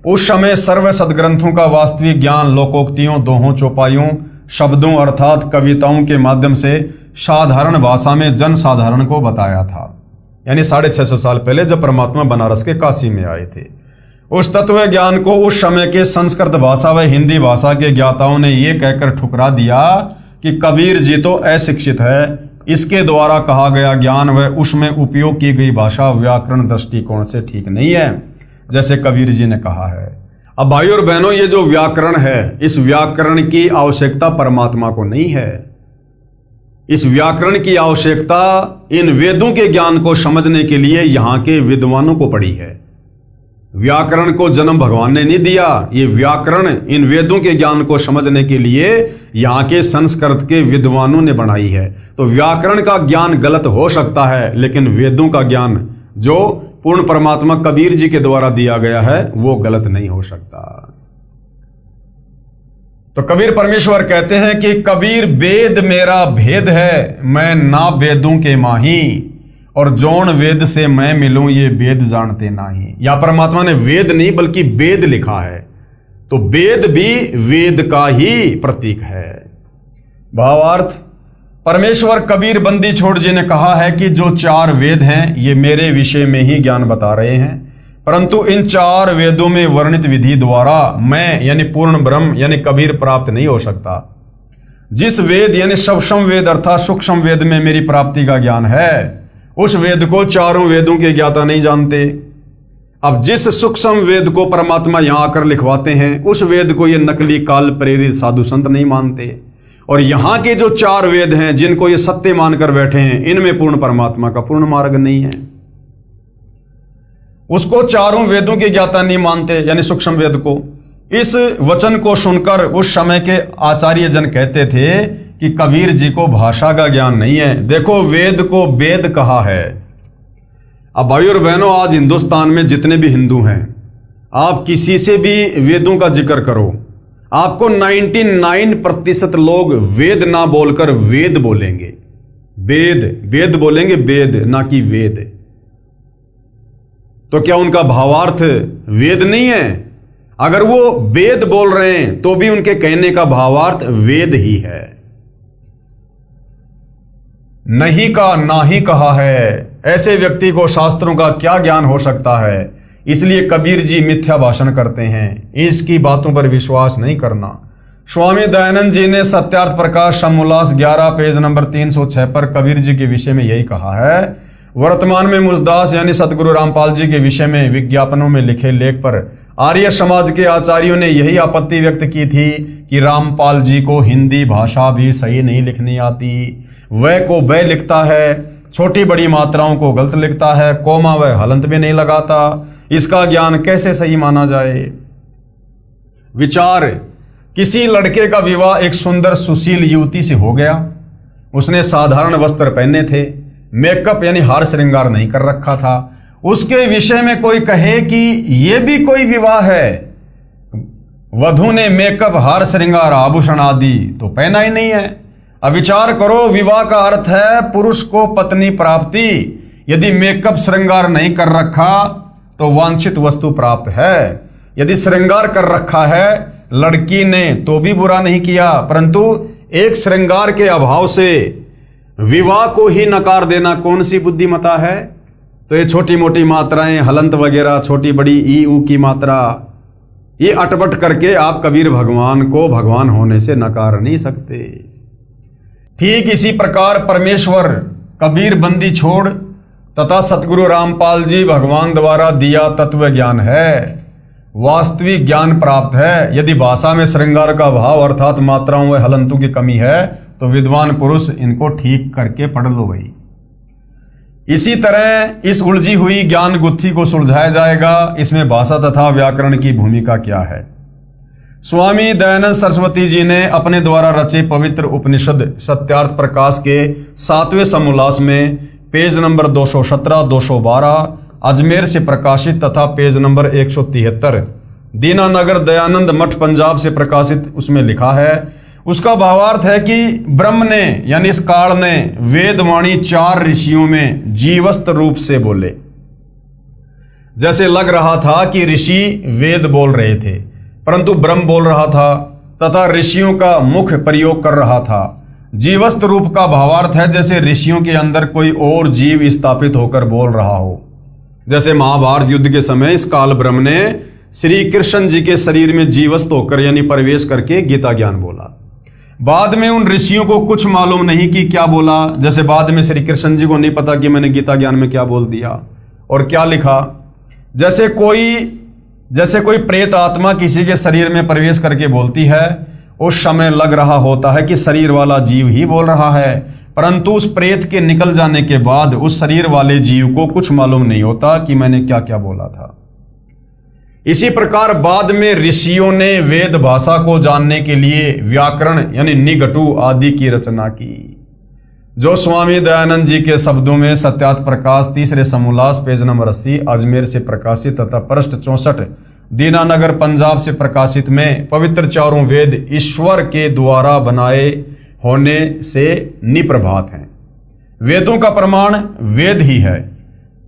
उस समय सर्व सदग्रंथों का वास्तविक ज्ञान लोकोक्तियों, दोहों, चौपाइयों, शब्दों अर्थात कविताओं के माध्यम से साधारण भाषा में जन साधारण को बताया था। यानी 650 साल पहले जब परमात्मा बनारस के काशी में आए थे, उस तत्व ज्ञान को उस समय के संस्कृत भाषा व हिंदी भाषा के ज्ञाताओं ने यह कहकर ठुकरा दिया कि कबीर जी तो अशिक्षित है, इसके द्वारा कहा गया ज्ञान व उसमें उपयोग की गई भाषा व्याकरण दृष्टिकोण से ठीक नहीं है, जैसे कबीर जी ने कहा है। अब भाइयों और बहनों, ये जो व्याकरण है, इस व्याकरण की आवश्यकता परमात्मा को नहीं है। इस व्याकरण की आवश्यकता इन वेदों के ज्ञान को समझने के लिए यहाँ के विद्वानों को पड़ी है। व्याकरण को जन्म भगवान ने नहीं दिया, ये व्याकरण इन वेदों के ज्ञान को समझने के लिए यहाँ के संस्कृत के विद्वानों ने बनाई है। तो व्याकरण का ज्ञान गलत हो सकता है, लेकिन वेदों का ज्ञान जो पूर्ण परमात्मा कबीर जी के द्वारा दिया गया है वो गलत नहीं हो सकता। तो कबीर परमेश्वर कहते हैं कि कबीर वेद मेरा भेद है, मैं ना वेदों के माही, और जौन वेद से मैं मिलूं ये वेद जानते नाही। या परमात्मा ने वेद नहीं बल्कि वेद लिखा है, तो वेद भी वेद का ही प्रतीक है। भावार्थ, परमेश्वर कबीर बंदी छोड़ जी ने कहा है कि जो 4 वेद हैं ये मेरे विषय में ही ज्ञान बता रहे हैं, परंतु इन 4 वेदों में वर्णित विधि द्वारा मैं यानी पूर्ण ब्रह्म यानी कबीर प्राप्त नहीं हो सकता। जिस वेद यानी सवसम वेद अर्थात सूक्ष्म वेद में मेरी प्राप्ति का ज्ञान है, उस वेद को 4 वेदों के ज्ञाता नहीं जानते। अब जिस सूक्ष्म वेद को परमात्मा यहां आकर लिखवाते हैं, उस वेद को ये नकली काल प्रेरित साधु संत नहीं मानते। और यहां के जो 4 वेद हैं जिनको ये सत्य मानकर बैठे हैं, इनमें पूर्ण परमात्मा का पूर्ण मार्ग नहीं है। उसको 4 वेदों के ज्ञाता नहीं मानते, यानी सूक्ष्म वेद को। इस वचन को सुनकर उस समय के आचार्य जन कहते थे कि कबीर जी को भाषा का ज्ञान नहीं है। देखो, वेद को वेद कहा है। अब भाइयों और बहनों, आज हिंदुस्तान में जितने भी हिंदू हैं, आप किसी से भी वेदों का जिक्र करो, आपको 99% लोग वेद ना बोलकर वेद बोलेंगे। वेद वेद बोलेंगे, वेद ना कि वेद। तो क्या उनका भावार्थ वेद नहीं है? अगर वो वेद बोल रहे हैं तो भी उनके कहने का भावार्थ वेद ही है। नहीं का ना ही कहा है, ऐसे व्यक्ति को शास्त्रों का क्या ज्ञान हो सकता है? इसलिए कबीर जी मिथ्या भाषण करते हैं, इसकी बातों पर विश्वास नहीं करना। स्वामी दयानंद जी ने सत्यार्थ प्रकाश समोल्लास 11 पेज नंबर 306 पर कबीर जी के विषय में यही कहा है। वर्तमान में मुजदास यानी सतगुरु रामपाल जी के विषय में विज्ञापनों में लिखे लेख पर आर्य समाज के आचार्यों ने यही आपत्ति व्यक्त की थी कि रामपाल जी को हिंदी भाषा भी सही नहीं लिखनी आती। वह को वह लिखता है, छोटी बड़ी मात्राओं को गलत लिखता है, कोमा व हलंत भी नहीं लगाता। इसका ज्ञान कैसे सही माना जाए? विचार, किसी लड़के का विवाह एक सुंदर सुशील युवती से हो गया। उसने साधारण वस्त्र पहने थे, मेकअप यानी हार श्रृंगार नहीं कर रखा था। उसके विषय में कोई कहे कि यह भी कोई विवाह है? वधू ने मेकअप हार श्रृंगार आभूषण आदि तो पहना ही नहीं है। अब विचार करो, विवाह का अर्थ है पुरुष को पत्नी प्राप्ति। यदि मेकअप श्रृंगार नहीं कर रखा तो वांछित वस्तु प्राप्त है। यदि श्रृंगार कर रखा है लड़की ने तो भी बुरा नहीं किया, परंतु एक श्रृंगार के अभाव से विवाह को ही नकार देना कौन सी बुद्धिमता है? तो ये छोटी मोटी मात्राएं, हलंत वगैरह, छोटी बड़ी ई ऊ की मात्रा, ये अटपट करके आप कबीर भगवान को भगवान होने से नकार नहीं सकते। ठीक इसी प्रकार परमेश्वर कबीर बंदी छोड़ तथा सतगुरु रामपाल जी भगवान द्वारा दिया तत्व ज्ञान है, वास्तविक ज्ञान प्राप्त है। यदि भाषा में श्रृंगार का भाव अर्थात मात्राओं व हलंतों की कमी है तो विद्वान पुरुष इनको ठीक करके पढ़ लो भाई। इसी तरह इस उलझी हुई ज्ञान गुत्थी को सुलझाया जाएगा। इसमें भाषा तथा व्याकरण की भूमिका क्या है? स्वामी दयानंद सरस्वती जी ने अपने द्वारा रचे पवित्र उपनिषद सत्यार्थ प्रकाश के 7वें समोल्लास में पेज नंबर 217, 212 अजमेर से प्रकाशित तथा पेज नंबर 173 दीनानगर दयानंद मठ पंजाब से प्रकाशित उसमें लिखा है। उसका भावार्थ है कि ब्रह्म ने यानी इस काल ने वेदवाणी 4 ऋषियों में जीवस्त रूप से बोले। जैसे लग रहा था कि ऋषि वेद बोल रहे थे, परंतु ब्रह्म बोल रहा था तथा ऋषियों का मुख प्रयोग कर रहा था। जीवस्त रूप का भावार्थ है जैसे ऋषियों के अंदर कोई और जीव स्थापित होकर बोल रहा हो। जैसे महाभारत युद्ध के समय इस काल ब्रह्म ने श्री कृष्ण जी के शरीर में जीवस्त होकर यानी प्रवेश करके गीता ज्ञान बोला। बाद में उन ऋषियों को कुछ मालूम नहीं कि क्या बोला, जैसे बाद में श्री कृष्ण जी को नहीं पता कि मैंने गीता ज्ञान में क्या बोल दिया और क्या लिखा। जैसे कोई प्रेत आत्मा किसी के शरीर में प्रवेश करके बोलती है, उस समय लग रहा होता है कि शरीर वाला जीव ही बोल रहा है, परंतु उस प्रेत के निकल जाने के बाद उस शरीर वाले जीव को कुछ मालूम नहीं होता कि मैंने क्या क्या बोला था। इसी प्रकार बाद में ऋषियों ने वेद भाषा को जानने के लिए व्याकरण यानी निघटु आदि की रचना की, जो स्वामी दयानंद जी के शब्दों में सत्यार्थ प्रकाश तीसरे समोल्लास पेज नंबर 80 अजमेर से प्रकाशित तथा पृष्ठ 64 दीनानगर पंजाब से प्रकाशित में पवित्र चारों वेद ईश्वर के द्वारा बनाए होने से निप्रभात हैं। वेदों का प्रमाण वेद ही है।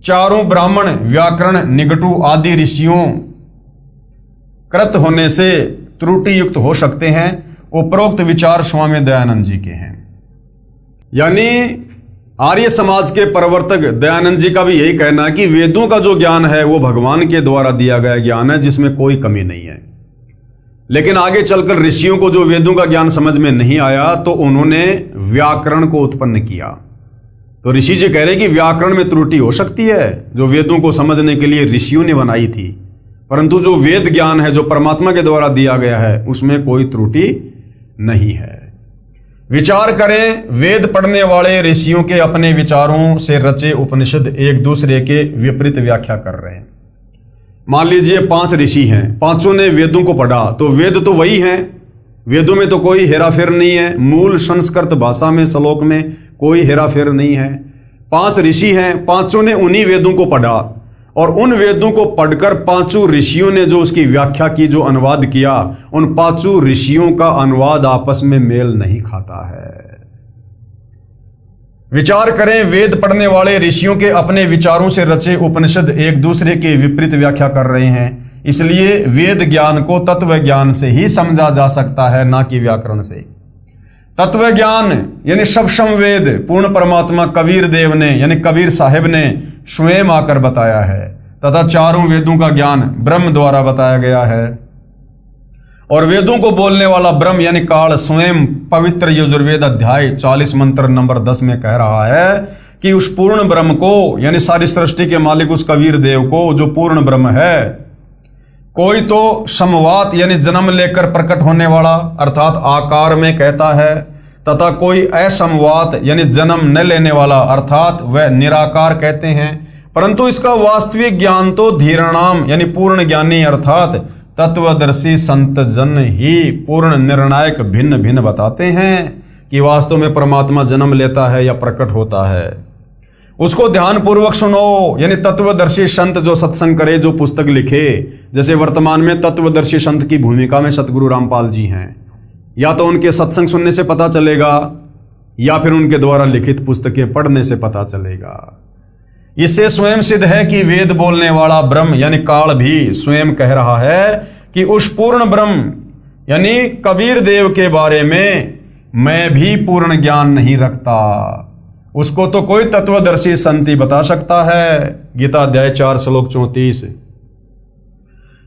चारों ब्राह्मण व्याकरण निघटु आदि ऋषियों कृत होने से त्रुटि युक्त हो सकते हैं। उपरोक्त विचार स्वामी दयानंद जी के हैं। यानी आर्य समाज के प्रवर्तक दयानंद जी का भी यही कहना है कि वेदों का जो ज्ञान है वो भगवान के द्वारा दिया गया ज्ञान है, जिसमें कोई कमी नहीं है। लेकिन आगे चलकर ऋषियों को जो वेदों का ज्ञान समझ में नहीं आया तो उन्होंने व्याकरण को उत्पन्न किया। तो ऋषि जी कह रहे कि व्याकरण में त्रुटि हो सकती है, जो वेदों को समझने के लिए ऋषियों ने बनाई थी, परंतु जो वेद ज्ञान है जो परमात्मा के द्वारा दिया गया है उसमें कोई त्रुटि नहीं है। विचार करें, वेद पढ़ने वाले ऋषियों के अपने विचारों से रचे उपनिषद एक दूसरे के विपरीत व्याख्या कर रहे हैं। मान लीजिए 5 ऋषि हैं, पांचों ने वेदों को पढ़ा, तो वेद तो वही हैं, वेदों में तो कोई हेराफेर नहीं है। मूल संस्कृत भाषा में श्लोक में कोई हेराफेर नहीं है। 5 ऋषि हैं, पांचों ने उन्हीं वेदों को पढ़ा और उन वेदों को पढ़कर 5 ऋषियों ने जो उसकी व्याख्या की, जो अनुवाद किया, उन 5 ऋषियों का अनुवाद आपस में मेल नहीं खाता है। विचार करें, वेद पढ़ने वाले ऋषियों के अपने विचारों से रचे उपनिषद एक दूसरे के विपरीत व्याख्या कर रहे हैं। इसलिए वेद ज्ञान को तत्व ज्ञान से ही समझा जा सकता है, ना कि व्याकरण से। तत्व ज्ञान यानी शब्दम वेद पूर्ण परमात्मा कबीर देव ने यानी कबीर साहिब ने स्वयं आकर बताया है, तथा चारों वेदों का ज्ञान ब्रह्म द्वारा बताया गया है। और वेदों को बोलने वाला ब्रह्म यानी काल स्वयं पवित्र यजुर्वेद अध्याय 40 मंत्र नंबर 10 में कह रहा है कि उस पूर्ण ब्रह्म को यानी सारी सृष्टि के मालिक उस कबीर देव को, जो पूर्ण ब्रह्म है, कोई तो समवात यानी जन्म लेकर प्रकट होने वाला अर्थात आकार में कहता है, तथा कोई असमवात यानी जन्म न लेने वाला अर्थात वह निराकार कहते हैं। परंतु इसका वास्तविक ज्ञान तो धीराणाम यानी पूर्ण ज्ञानी अर्थात तत्वदर्शी संत जन ही पूर्ण निर्णायक भिन्न भिन्न बताते हैं कि वास्तव में परमात्मा जन्म लेता है या प्रकट होता है। उसको ध्यान पूर्वक सुनो। यानी तत्वदर्शी संत जो सत्संग करे, जो पुस्तक लिखे, जैसे वर्तमान में तत्वदर्शी संत की भूमिका में सतगुरु रामपाल जी हैं, या तो उनके सत्संग सुनने से पता चलेगा या फिर उनके द्वारा लिखित पुस्तकें पढ़ने से पता चलेगा। इससे स्वयं सिद्ध है कि वेद बोलने वाला ब्रह्म यानी काल भी स्वयं कह रहा है कि उस पूर्ण ब्रह्म यानी कबीर देव के बारे में मैं भी पूर्ण ज्ञान नहीं रखता। उसको तो कोई तत्वदर्शी संत ही बता सकता है। गीता अध्याय 4 श्लोक 34।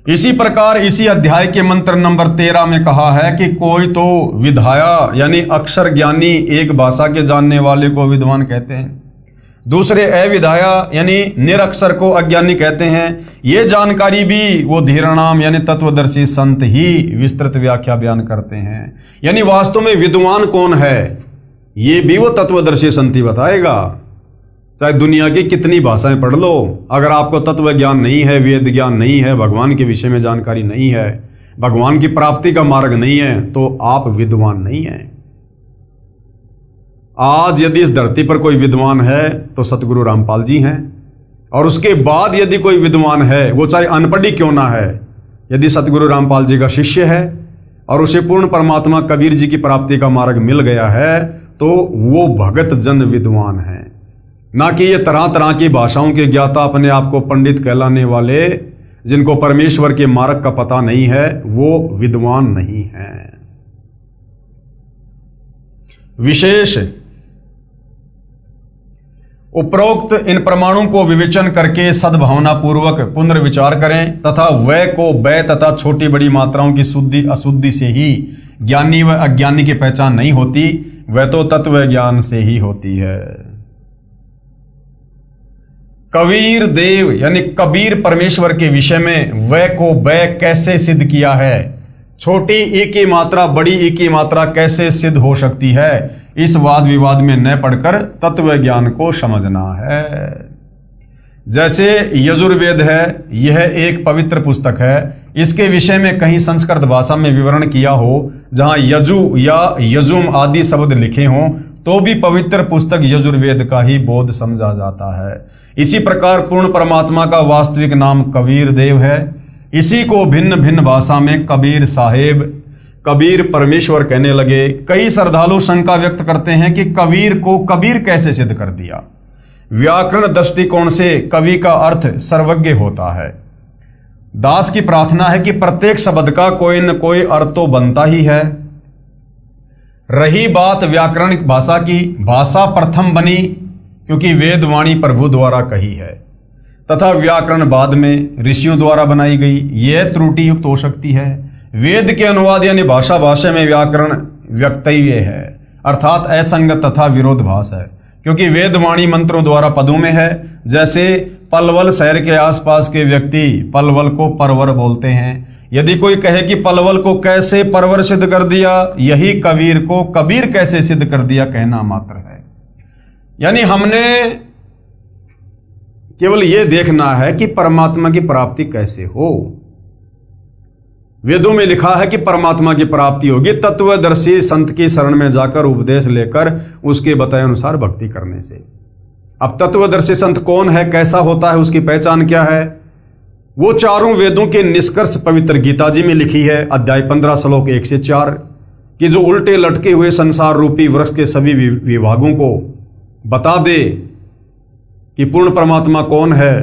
इसी प्रकार इसी अध्याय के मंत्र नंबर 13 में कहा है कि कोई तो विधाया यानी अक्षर ज्ञानी एक भाषा के जानने वाले को विद्वान कहते हैं, दूसरे अविधाया यानी निरक्षर को अज्ञानी कहते हैं। ये जानकारी भी वो धीराणाम यानी तत्वदर्शी संत ही विस्तृत व्याख्या बयान करते हैं। यानी वास्तव में विद्वान कौन है ये भी वो तत्वदर्शी संत ही बताएगा। चाहे दुनिया की कितनी भाषाएं पढ़ लो, अगर आपको तत्व ज्ञान नहीं है, वेद ज्ञान नहीं है, भगवान के विषय में जानकारी नहीं है, भगवान की प्राप्ति का मार्ग नहीं है, तो आप विद्वान नहीं हैं। आज यदि इस धरती पर कोई विद्वान है तो सतगुरु रामपाल जी हैं, और उसके बाद यदि कोई विद्वान है, वो चाहे अनपढ़ ही क्यों ना है, यदि सतगुरु रामपाल जी का शिष्य है और उसे पूर्ण परमात्मा कबीर जी की प्राप्ति का मार्ग मिल गया है, तो वो भगत जन विद्वान है, ना कि ये तरह तरह की भाषाओं के ज्ञाता अपने आप को पंडित कहलाने वाले, जिनको परमेश्वर के मार्ग का पता नहीं है, वो विद्वान नहीं है। विशेष उपरोक्त इन प्रमाणों को विवेचन करके सद्भावना पूर्वक पुनर्विचार करें तथा वय को वय तथा छोटी बड़ी मात्राओं की शुद्धि अशुद्धि से ही ज्ञानी व अज्ञानी की पहचान नहीं होती, वह तो तत्व ज्ञान से ही होती है। कबीर देव यानी कबीर परमेश्वर के विषय में वह को वह कैसे सिद्ध किया है, छोटी ई की मात्रा बड़ी ई की मात्रा कैसे सिद्ध हो सकती है, इस वाद विवाद में न पढ़कर तत्व ज्ञान को समझना है। जैसे यजुर्वेद है, यह एक पवित्र पुस्तक है, इसके विषय में कहीं संस्कृत भाषा में विवरण किया हो, जहां यजु या यजुम आदि शब्द लिखे हों, तो भी पवित्र पुस्तक यजुर्वेद का ही बोध समझा जाता है। इसी प्रकार पूर्ण परमात्मा का वास्तविक नाम कबीर देव है। इसी को भिन्न भिन्न भाषा में कबीर साहेब, कबीर परमेश्वर कहने लगे। कई श्रद्धालु शंका व्यक्त करते हैं कि कबीर को कबीर कैसे सिद्ध कर दिया। व्याकरण दृष्टिकोण से कवि का अर्थ सर्वज्ञ होता है। दास की प्रार्थना है कि प्रत्येक शब्द का कोई न कोई अर्थ तो बनता ही है। रही बात व्याकरण भाषा की, भाषा प्रथम बनी क्योंकि वेद वाणी प्रभु द्वारा कही है, तथा व्याकरण बाद में ऋषियों द्वारा बनाई गई। यह त्रुटि युक्त हो सकती है। वेद के अनुवाद यानी भाषा में व्याकरण व्यक्तव्य है, अर्थात असंगत तथा विरोधाभास है, क्योंकि वेद वाणी मंत्रों द्वारा पदों में है। जैसे पलवल शहर के आसपास के व्यक्ति पलवल को परवर बोलते हैं। यदि कोई कहे कि पलवल को कैसे परवर सिद्ध कर दिया, यही कबीर को कबीर कैसे सिद्ध कर दिया कहना मात्र है। यानी हमने केवल यह देखना है कि परमात्मा की प्राप्ति कैसे हो। वेदों में लिखा है कि परमात्मा की प्राप्ति होगी तत्वदर्शी संत की शरण में जाकर उपदेश लेकर उसके बताए अनुसार भक्ति करने से। अब तत्वदर्शी संत कौन है, कैसा होता है, उसकी पहचान क्या है, वो चारों वेदों के निष्कर्ष पवित्र गीता जी में लिखी है। अध्याय 15 श्लोक 1 से 4 कि जो उल्टे लटके हुए संसार रूपी वृक्ष के सभी विभागों को बता दे कि पूर्ण परमात्मा कौन है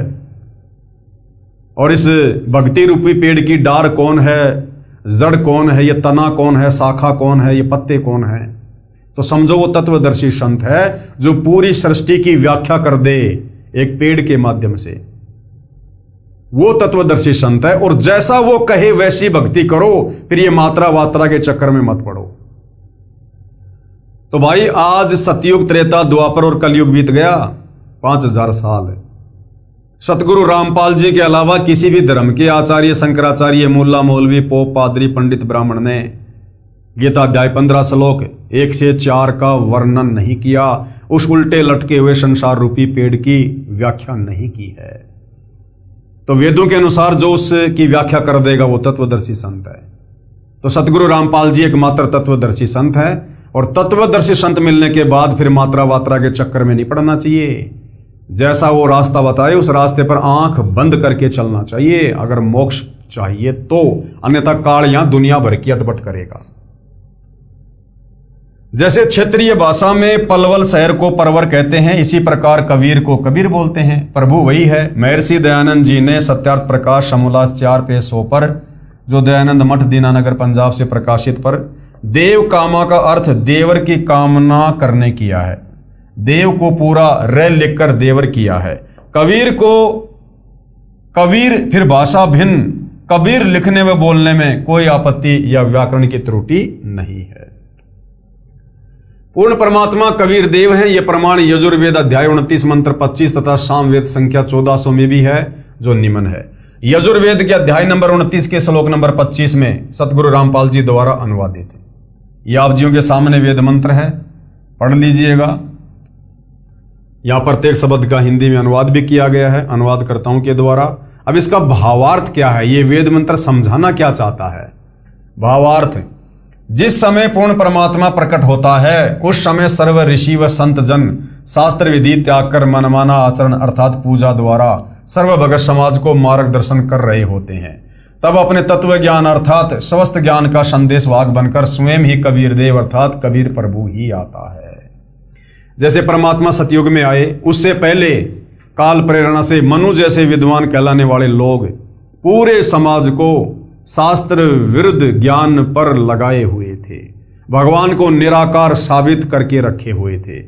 और इस भक्ति रूपी पेड़ की डार कौन है, जड़ कौन है, ये तना कौन है, शाखा कौन है, ये पत्ते कौन है, तो समझो वो तत्वदर्शी संत है जो पूरी सृष्टि की व्याख्या कर दे एक पेड़ के माध्यम से। वो तत्वदर्शी संत है और जैसा वो कहे वैसी भक्ति करो, फिर ये मात्रा वात्रा के चक्कर में मत पड़ो। तो भाई आज सतयुग, त्रेता, द्वापर और कलयुग बीत गया, 5000 साल। सतगुरु रामपाल जी के अलावा किसी भी धर्म के आचार्य, शंकराचार्य, मुल्ला, मौलवी, पोप, पादरी, पंडित, ब्राह्मण ने गीता अध्याय 15 श्लोक 1 से 4 का वर्णन नहीं किया, उस उल्टे लटके हुए संसार रूपी पेड़ की व्याख्या नहीं की है। तो वेदों के अनुसार जो उसकी व्याख्या कर देगा वो तत्वदर्शी संत है। तो सतगुरु रामपाल जी एकमात्र तत्वदर्शी संत है, और तत्वदर्शी संत मिलने के बाद फिर मात्रा वात्रा के चक्कर में नहीं पड़ना चाहिए। जैसा वो रास्ता बताए उस रास्ते पर आंख बंद करके चलना चाहिए अगर मोक्ष चाहिए तो, अन्यथा काल यहां दुनिया भर की अटपट करेगा। जैसे क्षेत्रीय भाषा में पलवल शहर को परवर कहते हैं, इसी प्रकार कबीर को कबीर बोलते हैं। प्रभु वही है। महर्षि दयानंद जी ने सत्यार्थ प्रकाश समोल्लास 4 पे 100 पर, जो दयानंद मठ दीनानगर पंजाब से प्रकाशित, पर देव कामा का अर्थ देवर की कामना करने किया है। देव को पूरा र लिखकर देवर किया है। कबीर को कबीर फिर भाषा भिन्न, कबीर लिखने व बोलने में कोई आपत्ति या व्याकरण की त्रुटि नहीं है। पूर्ण परमात्मा कबीर देव है, यह प्रमाण यजुर्वेद अध्याय 29 मंत्र 25 तथा सामवेद संख्या 1400 में भी है, जो निम्न है। यजुर्वेद के अध्याय नंबर 29 के श्लोक नंबर 25 में सतगुरु रामपाल जी द्वारा अनुवादित है। यह आप जियों के सामने वेद मंत्र है, पढ़ लीजिएगा। यहां प्रत्येक शब्द का हिंदी में अनुवाद भी किया गया है अनुवादकर्ताओं के द्वारा। अब इसका भावार्थ क्या है, यह वेद मंत्र समझाना क्या चाहता है? भावार्थ, जिस समय पूर्ण परमात्मा प्रकट होता है उस समय सर्व ऋषि व संत जन शास्त्र विधि त्याग कर मनमाना आचरण अर्थात पूजा द्वारा सर्व भगत समाज को मार्गदर्शन कर रहे होते हैं। तब अपने तत्व ज्ञान अर्थात स्वस्थ ज्ञान का संदेश वाहक बनकर स्वयं ही कबीर देव अर्थात कबीर प्रभु ही आता है। जैसे परमात्मा सतयुग में आए, उससे पहले काल प्रेरणा से मनु जैसे विद्वान कहलाने वाले लोग पूरे समाज को शास्त्र विरुद्ध ज्ञान पर लगाए हुए थे, भगवान को निराकार साबित करके रखे हुए थे,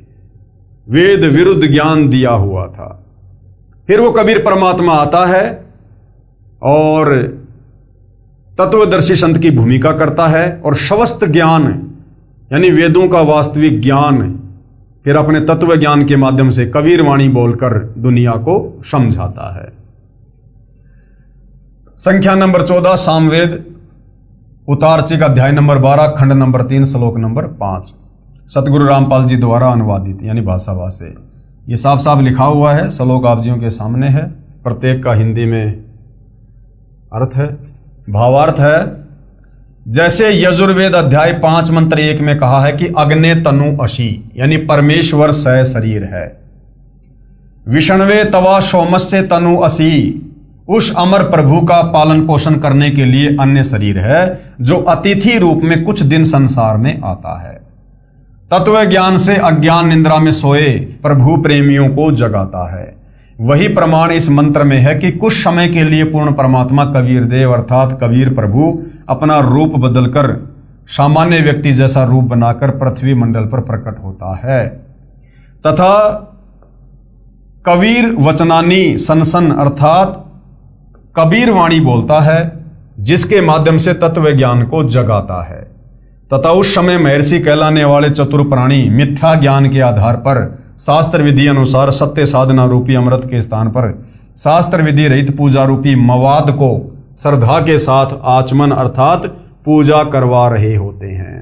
वेद विरुद्ध ज्ञान दिया हुआ था। फिर वो कबीर परमात्मा आता है और तत्वदर्शी संत की भूमिका करता है और शवस्त ज्ञान यानी वेदों का वास्तविक ज्ञान फिर अपने तत्व ज्ञान के माध्यम से कबीर वाणी बोलकर दुनिया को समझाता है। संख्या नंबर 14 सामवेद उतारचिक अध्याय नंबर 12 खंड नंबर 3 श्लोक नंबर 5 सतगुरु रामपाल जी द्वारा अनुवादित यानी भाषाभाष से। ये साफ साफ लिखा हुआ है, श्लोक आप जियों के सामने है, प्रत्येक का हिंदी में अर्थ है। भावार्थ है, जैसे यजुर्वेद अध्याय 5 मंत्र 1 में कहा है कि अग्ने तनु अशी यानी परमेश्वर सह शरीर है। विष्णवे तवा सोमस्य तनु असी, उस अमर प्रभु का पालन पोषण करने के लिए अन्य शरीर है जो अतिथि रूप में कुछ दिन संसार में आता है। तत्व ज्ञान से अज्ञान निद्रा में सोए प्रभु प्रेमियों को जगाता है। वही प्रमाण इस मंत्र में है कि कुछ समय के लिए पूर्ण परमात्मा कबीर देव अर्थात कबीर प्रभु अपना रूप बदलकर सामान्य व्यक्ति जैसा रूप बनाकर पृथ्वी मंडल पर प्रकट होता है तथा कबीर वचनानी सनसन अर्थात कबीर वाणी बोलता है, जिसके माध्यम से तत्व ज्ञान को जगाता है। तथा उस समय महर्षि कहलाने वाले चतुर प्राणी मिथ्या ज्ञान के आधार पर शास्त्र विधि अनुसार सत्य साधना रूपी अमृत के स्थान पर शास्त्र विधि रहित पूजा रूपी मवाद को श्रद्धा के साथ आचमन अर्थात पूजा करवा रहे होते हैं।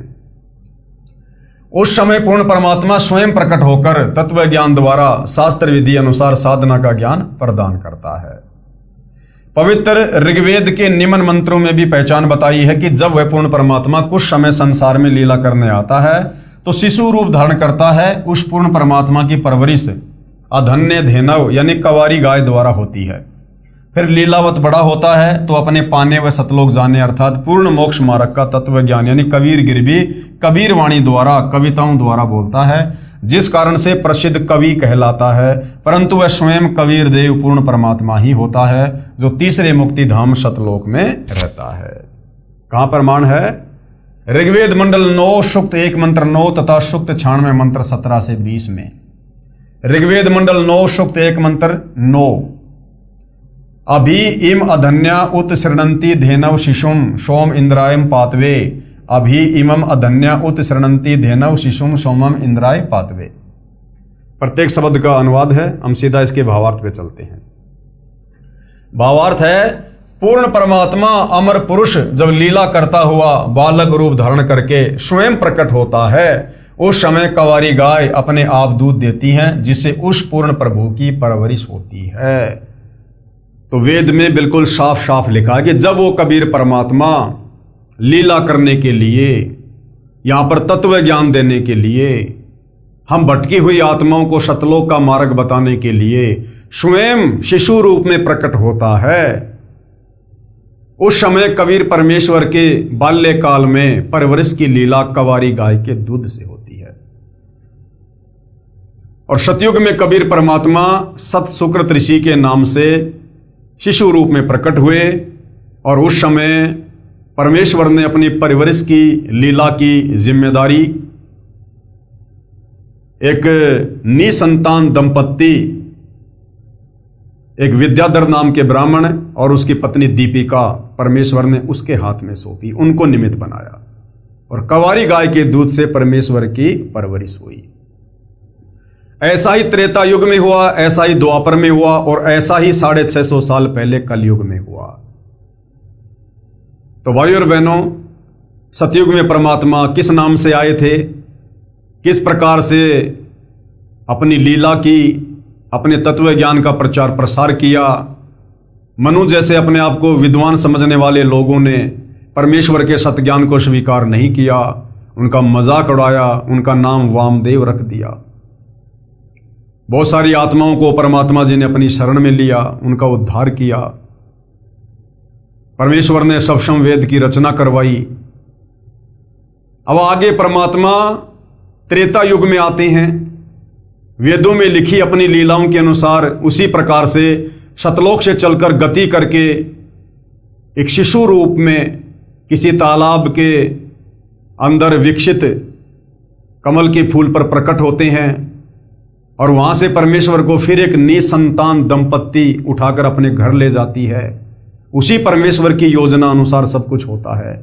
उस समय पूर्ण परमात्मा स्वयं प्रकट होकर तत्व ज्ञान द्वारा शास्त्र विधि अनुसार साधना का ज्ञान प्रदान करता है। पवित्र ऋग्वेद के निम्न मंत्रों में भी पहचान बताई है कि जब वह पूर्ण परमात्मा कुछ समय संसार में लीला करने आता है तो शिशु रूप धारण करता है। उस पूर्ण परमात्मा की परवरिश अधन्य धेनव यानी कवारी गाय द्वारा होती है। फिर लीलावत बड़ा होता है तो अपने पाने व सतलोक जाने अर्थात पूर्ण मोक्ष मार्ग का तत्व ज्ञान यानी कबीर गिर भी कबीर वाणी द्वारा कविताओं द्वारा बोलता है, जिस कारण से प्रसिद्ध कवि कहलाता है। परंतु वह स्वयं कबीर देव पूर्ण परमात्मा ही होता है जो तीसरे मुक्ति धाम सतलोक में रहता है। कहां प्रमाण है? ऋग्वेद मंडल 9 सूक्त 1 मंत्र 9 तथा सूक्त 96 मंत्र 17 से 20 में। ऋग्वेद मंडल 9 सूक्त 1 मंत्र 9 अभि इम अधन्या उत शृणंति धेनव शिशुम सोम इंद्रायम पातवे। अभि इमम अधन्या उत शृणंति धेनव शिशुम सोमम इंद्राय पातवे। प्रत्येक शब्द का अनुवाद है, हम सीधा इसके भावार्थ पे चलते हैं। भावार्थ है, पूर्ण परमात्मा अमर पुरुष जब लीला करता हुआ बालक रूप धारण करके स्वयं प्रकट होता है, उस समय कवारी गाय अपने आप दूध देती हैं, जिससे उस पूर्ण प्रभु की परवरिश होती है। तो वेद में बिल्कुल साफ साफ लिखा है कि जब वो कबीर परमात्मा लीला करने के लिए यहां पर तत्व ज्ञान देने के लिए हम भटकी हुई आत्माओं को सतलोक का मार्ग बताने के लिए स्वयं शिशु रूप में प्रकट होता है, उस समय कबीर परमेश्वर के बाल्यकाल में परवरिश की लीला कवारी गाय के दूध से होती है। और सतयुग में कबीर परमात्मा सत सुकृत ऋषि के नाम से शिशु रूप में प्रकट हुए और उस समय परमेश्वर ने अपनी परवरिश की लीला की जिम्मेदारी एक निसंतान दंपत्ति, एक विद्याधर नाम के ब्राह्मण और उसकी पत्नी दीपिका, परमेश्वर ने उसके हाथ में सौंपी, उनको निमित्त बनाया और कवारी गाय के दूध से परमेश्वर की परवरिश हुई। ऐसा ही त्रेता युग में हुआ, ऐसा ही द्वापर में हुआ और ऐसा ही 650 साल पहले कलयुग में हुआ। तो भाइयों और बहनों, सतयुग में परमात्मा किस नाम से आए थे, किस प्रकार से अपनी लीला की, अपने तत्व ज्ञान का प्रचार प्रसार किया। मनु जैसे अपने आप को विद्वान समझने वाले लोगों ने परमेश्वर के सतज्ञान को स्वीकार नहीं किया, उनका मजाक उड़ाया, उनका नाम वामदेव रख दिया। बहुत सारी आत्माओं को परमात्मा जी ने अपनी शरण में लिया, उनका उद्धार किया। परमेश्वर ने सप्तम वेद की रचना करवाई। अब आगे परमात्मा त्रेता युग में आते हैं, वेदों में लिखी अपनी लीलाओं के अनुसार उसी प्रकार से सतलोक से चलकर गति करके एक शिशु रूप में किसी तालाब के अंदर विकसित कमल के फूल पर प्रकट होते हैं और वहां से परमेश्वर को फिर एक निसंतान दंपत्ति उठाकर अपने घर ले जाती है। उसी परमेश्वर की योजना अनुसार सब कुछ होता है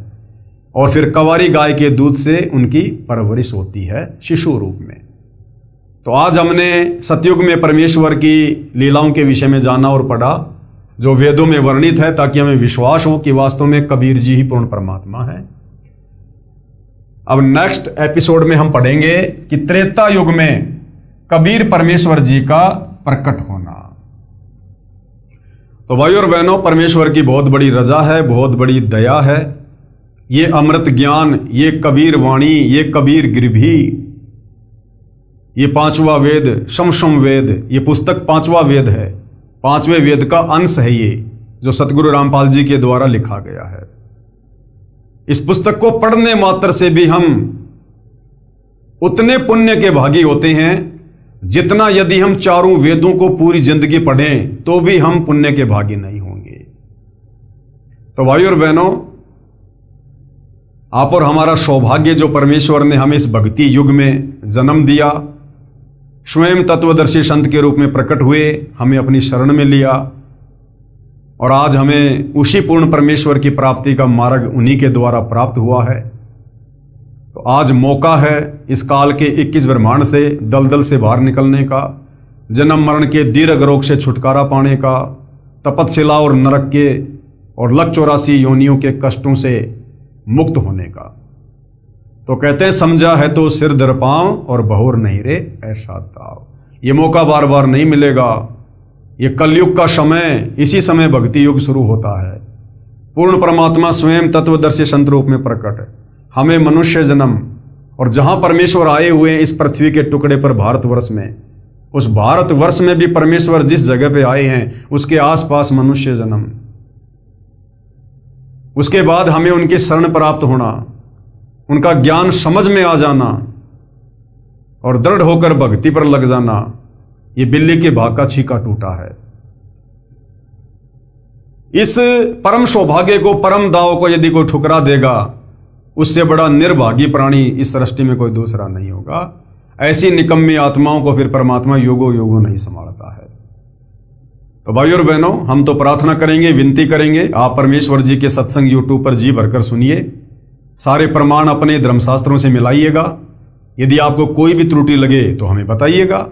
और फिर कंवारी गाय के दूध से उनकी परवरिश होती है शिशु रूप में। तो आज हमने सतयुग में परमेश्वर की लीलाओं के विषय में जाना और पढ़ा जो वेदों में वर्णित है, ताकि हमें विश्वास हो कि वास्तव में कबीर जी ही पूर्ण परमात्मा है। अब नेक्स्ट एपिसोड में हम पढ़ेंगे कि त्रेता युग में कबीर परमेश्वर जी का प्रकट होना। तो भाई और बहनों, परमेश्वर की बहुत बड़ी रजा है, बहुत बड़ी दया है। ये अमृत ज्ञान, ये कबीर वाणी, ये कबीर गिरभी, ये पांचवा वेद शम वेद, ये पुस्तक पांचवा वेद है, पांचवें वेद का अंश है ये, जो सतगुरु रामपाल जी के द्वारा लिखा गया है। इस पुस्तक को पढ़ने मात्र से भी हम उतने पुण्य के भागी होते हैं जितना यदि हम चारों वेदों को पूरी जिंदगी पढ़ें तो भी हम पुण्य के भागी नहीं होंगे। तो भाई और बहनों, आप और हमारा सौभाग्य जो परमेश्वर ने हमें इस भक्ति युग में जन्म दिया, स्वयं तत्वदर्शी संत के रूप में प्रकट हुए, हमें अपनी शरण में लिया और आज हमें उसी पूर्ण परमेश्वर की प्राप्ति का मार्ग उन्हीं के द्वारा प्राप्त हुआ है। तो आज मौका है इस काल के 21 ब्रह्मांड से दलदल से बाहर निकलने का, जन्म मरण के दीर्घ रोग से छुटकारा पाने का, तपतशिला और नरक के और 184 योनियों के कष्टों से मुक्त होने का। तो कहते हैं समझा है तो सिर धर पांव और बहुर नहीं रे ऐसा ताव। ये मौका बार बार नहीं मिलेगा। ये कलयुग का समय, इसी समय भक्ति युग शुरू होता है। पूर्ण परमात्मा स्वयं तत्वदर्शी संत रूप में प्रकट है, हमें मनुष्य जन्म, और जहां परमेश्वर आए हुए हैं इस पृथ्वी के टुकड़े पर भारतवर्ष में, उस भारतवर्ष में भी परमेश्वर जिस जगह पे आए हैं उसके आसपास मनुष्य जन्म, उसके बाद हमें उनकी शरण प्राप्त होना, उनका ज्ञान समझ में आ जाना और दृढ़ होकर भक्ति पर लग जाना, ये बिल्ली के भाग का छीका टूटा है। इस परम सौभाग्य को, परम दाव को यदि कोई ठुकरा देगा, उससे बड़ा निर्भागी प्राणी इस सृष्टि में कोई दूसरा नहीं होगा। ऐसी निकम्मी आत्माओं को फिर परमात्मा योगो योगो नहीं संभालता है। तो भाई और बहनों, हम तो प्रार्थना करेंगे, विनती करेंगे, आप परमेश्वर जी के सत्संग यूट्यूब पर जी भरकर सुनिए, सारे प्रमाण अपने धर्मशास्त्रों से मिलाइएगा। यदि आपको कोई भी त्रुटि लगे तो हमें बताइएगा।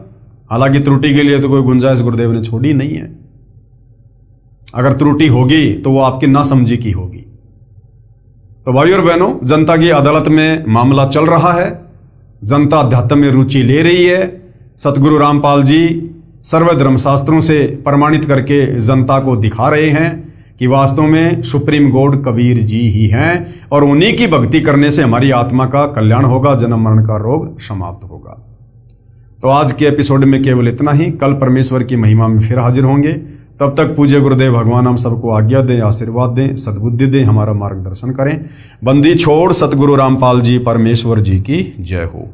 हालांकि त्रुटि के लिए तो कोई गुंजाइश गुरुदेव ने छोड़ी नहीं है। अगर त्रुटि होगी तो वो आपकी नासमझी की होगी। तो भाई और बहनों, जनता की अदालत में मामला चल रहा है, जनता अध्यात्म में रुचि ले रही है। सतगुरु रामपाल जी सर्व धर्मशास्त्रों से प्रमाणित करके जनता को दिखा रहे हैं कि वास्तव में सुप्रीम गॉड कबीर जी ही हैं और उन्हीं की भक्ति करने से हमारी आत्मा का कल्याण होगा, जन्म मरण का रोग समाप्त होगा। तो आज के एपिसोड में केवल इतना ही। कल परमेश्वर की महिमा में फिर हाजिर होंगे। तब तक पूज्य गुरुदेव भगवान हम सबको आज्ञा दें, आशीर्वाद दें, सद्बुद्धि दें, हमारा मार्गदर्शन करें। बंदी छोड़ सतगुरु रामपाल जी परमेश्वर जी की जय हो।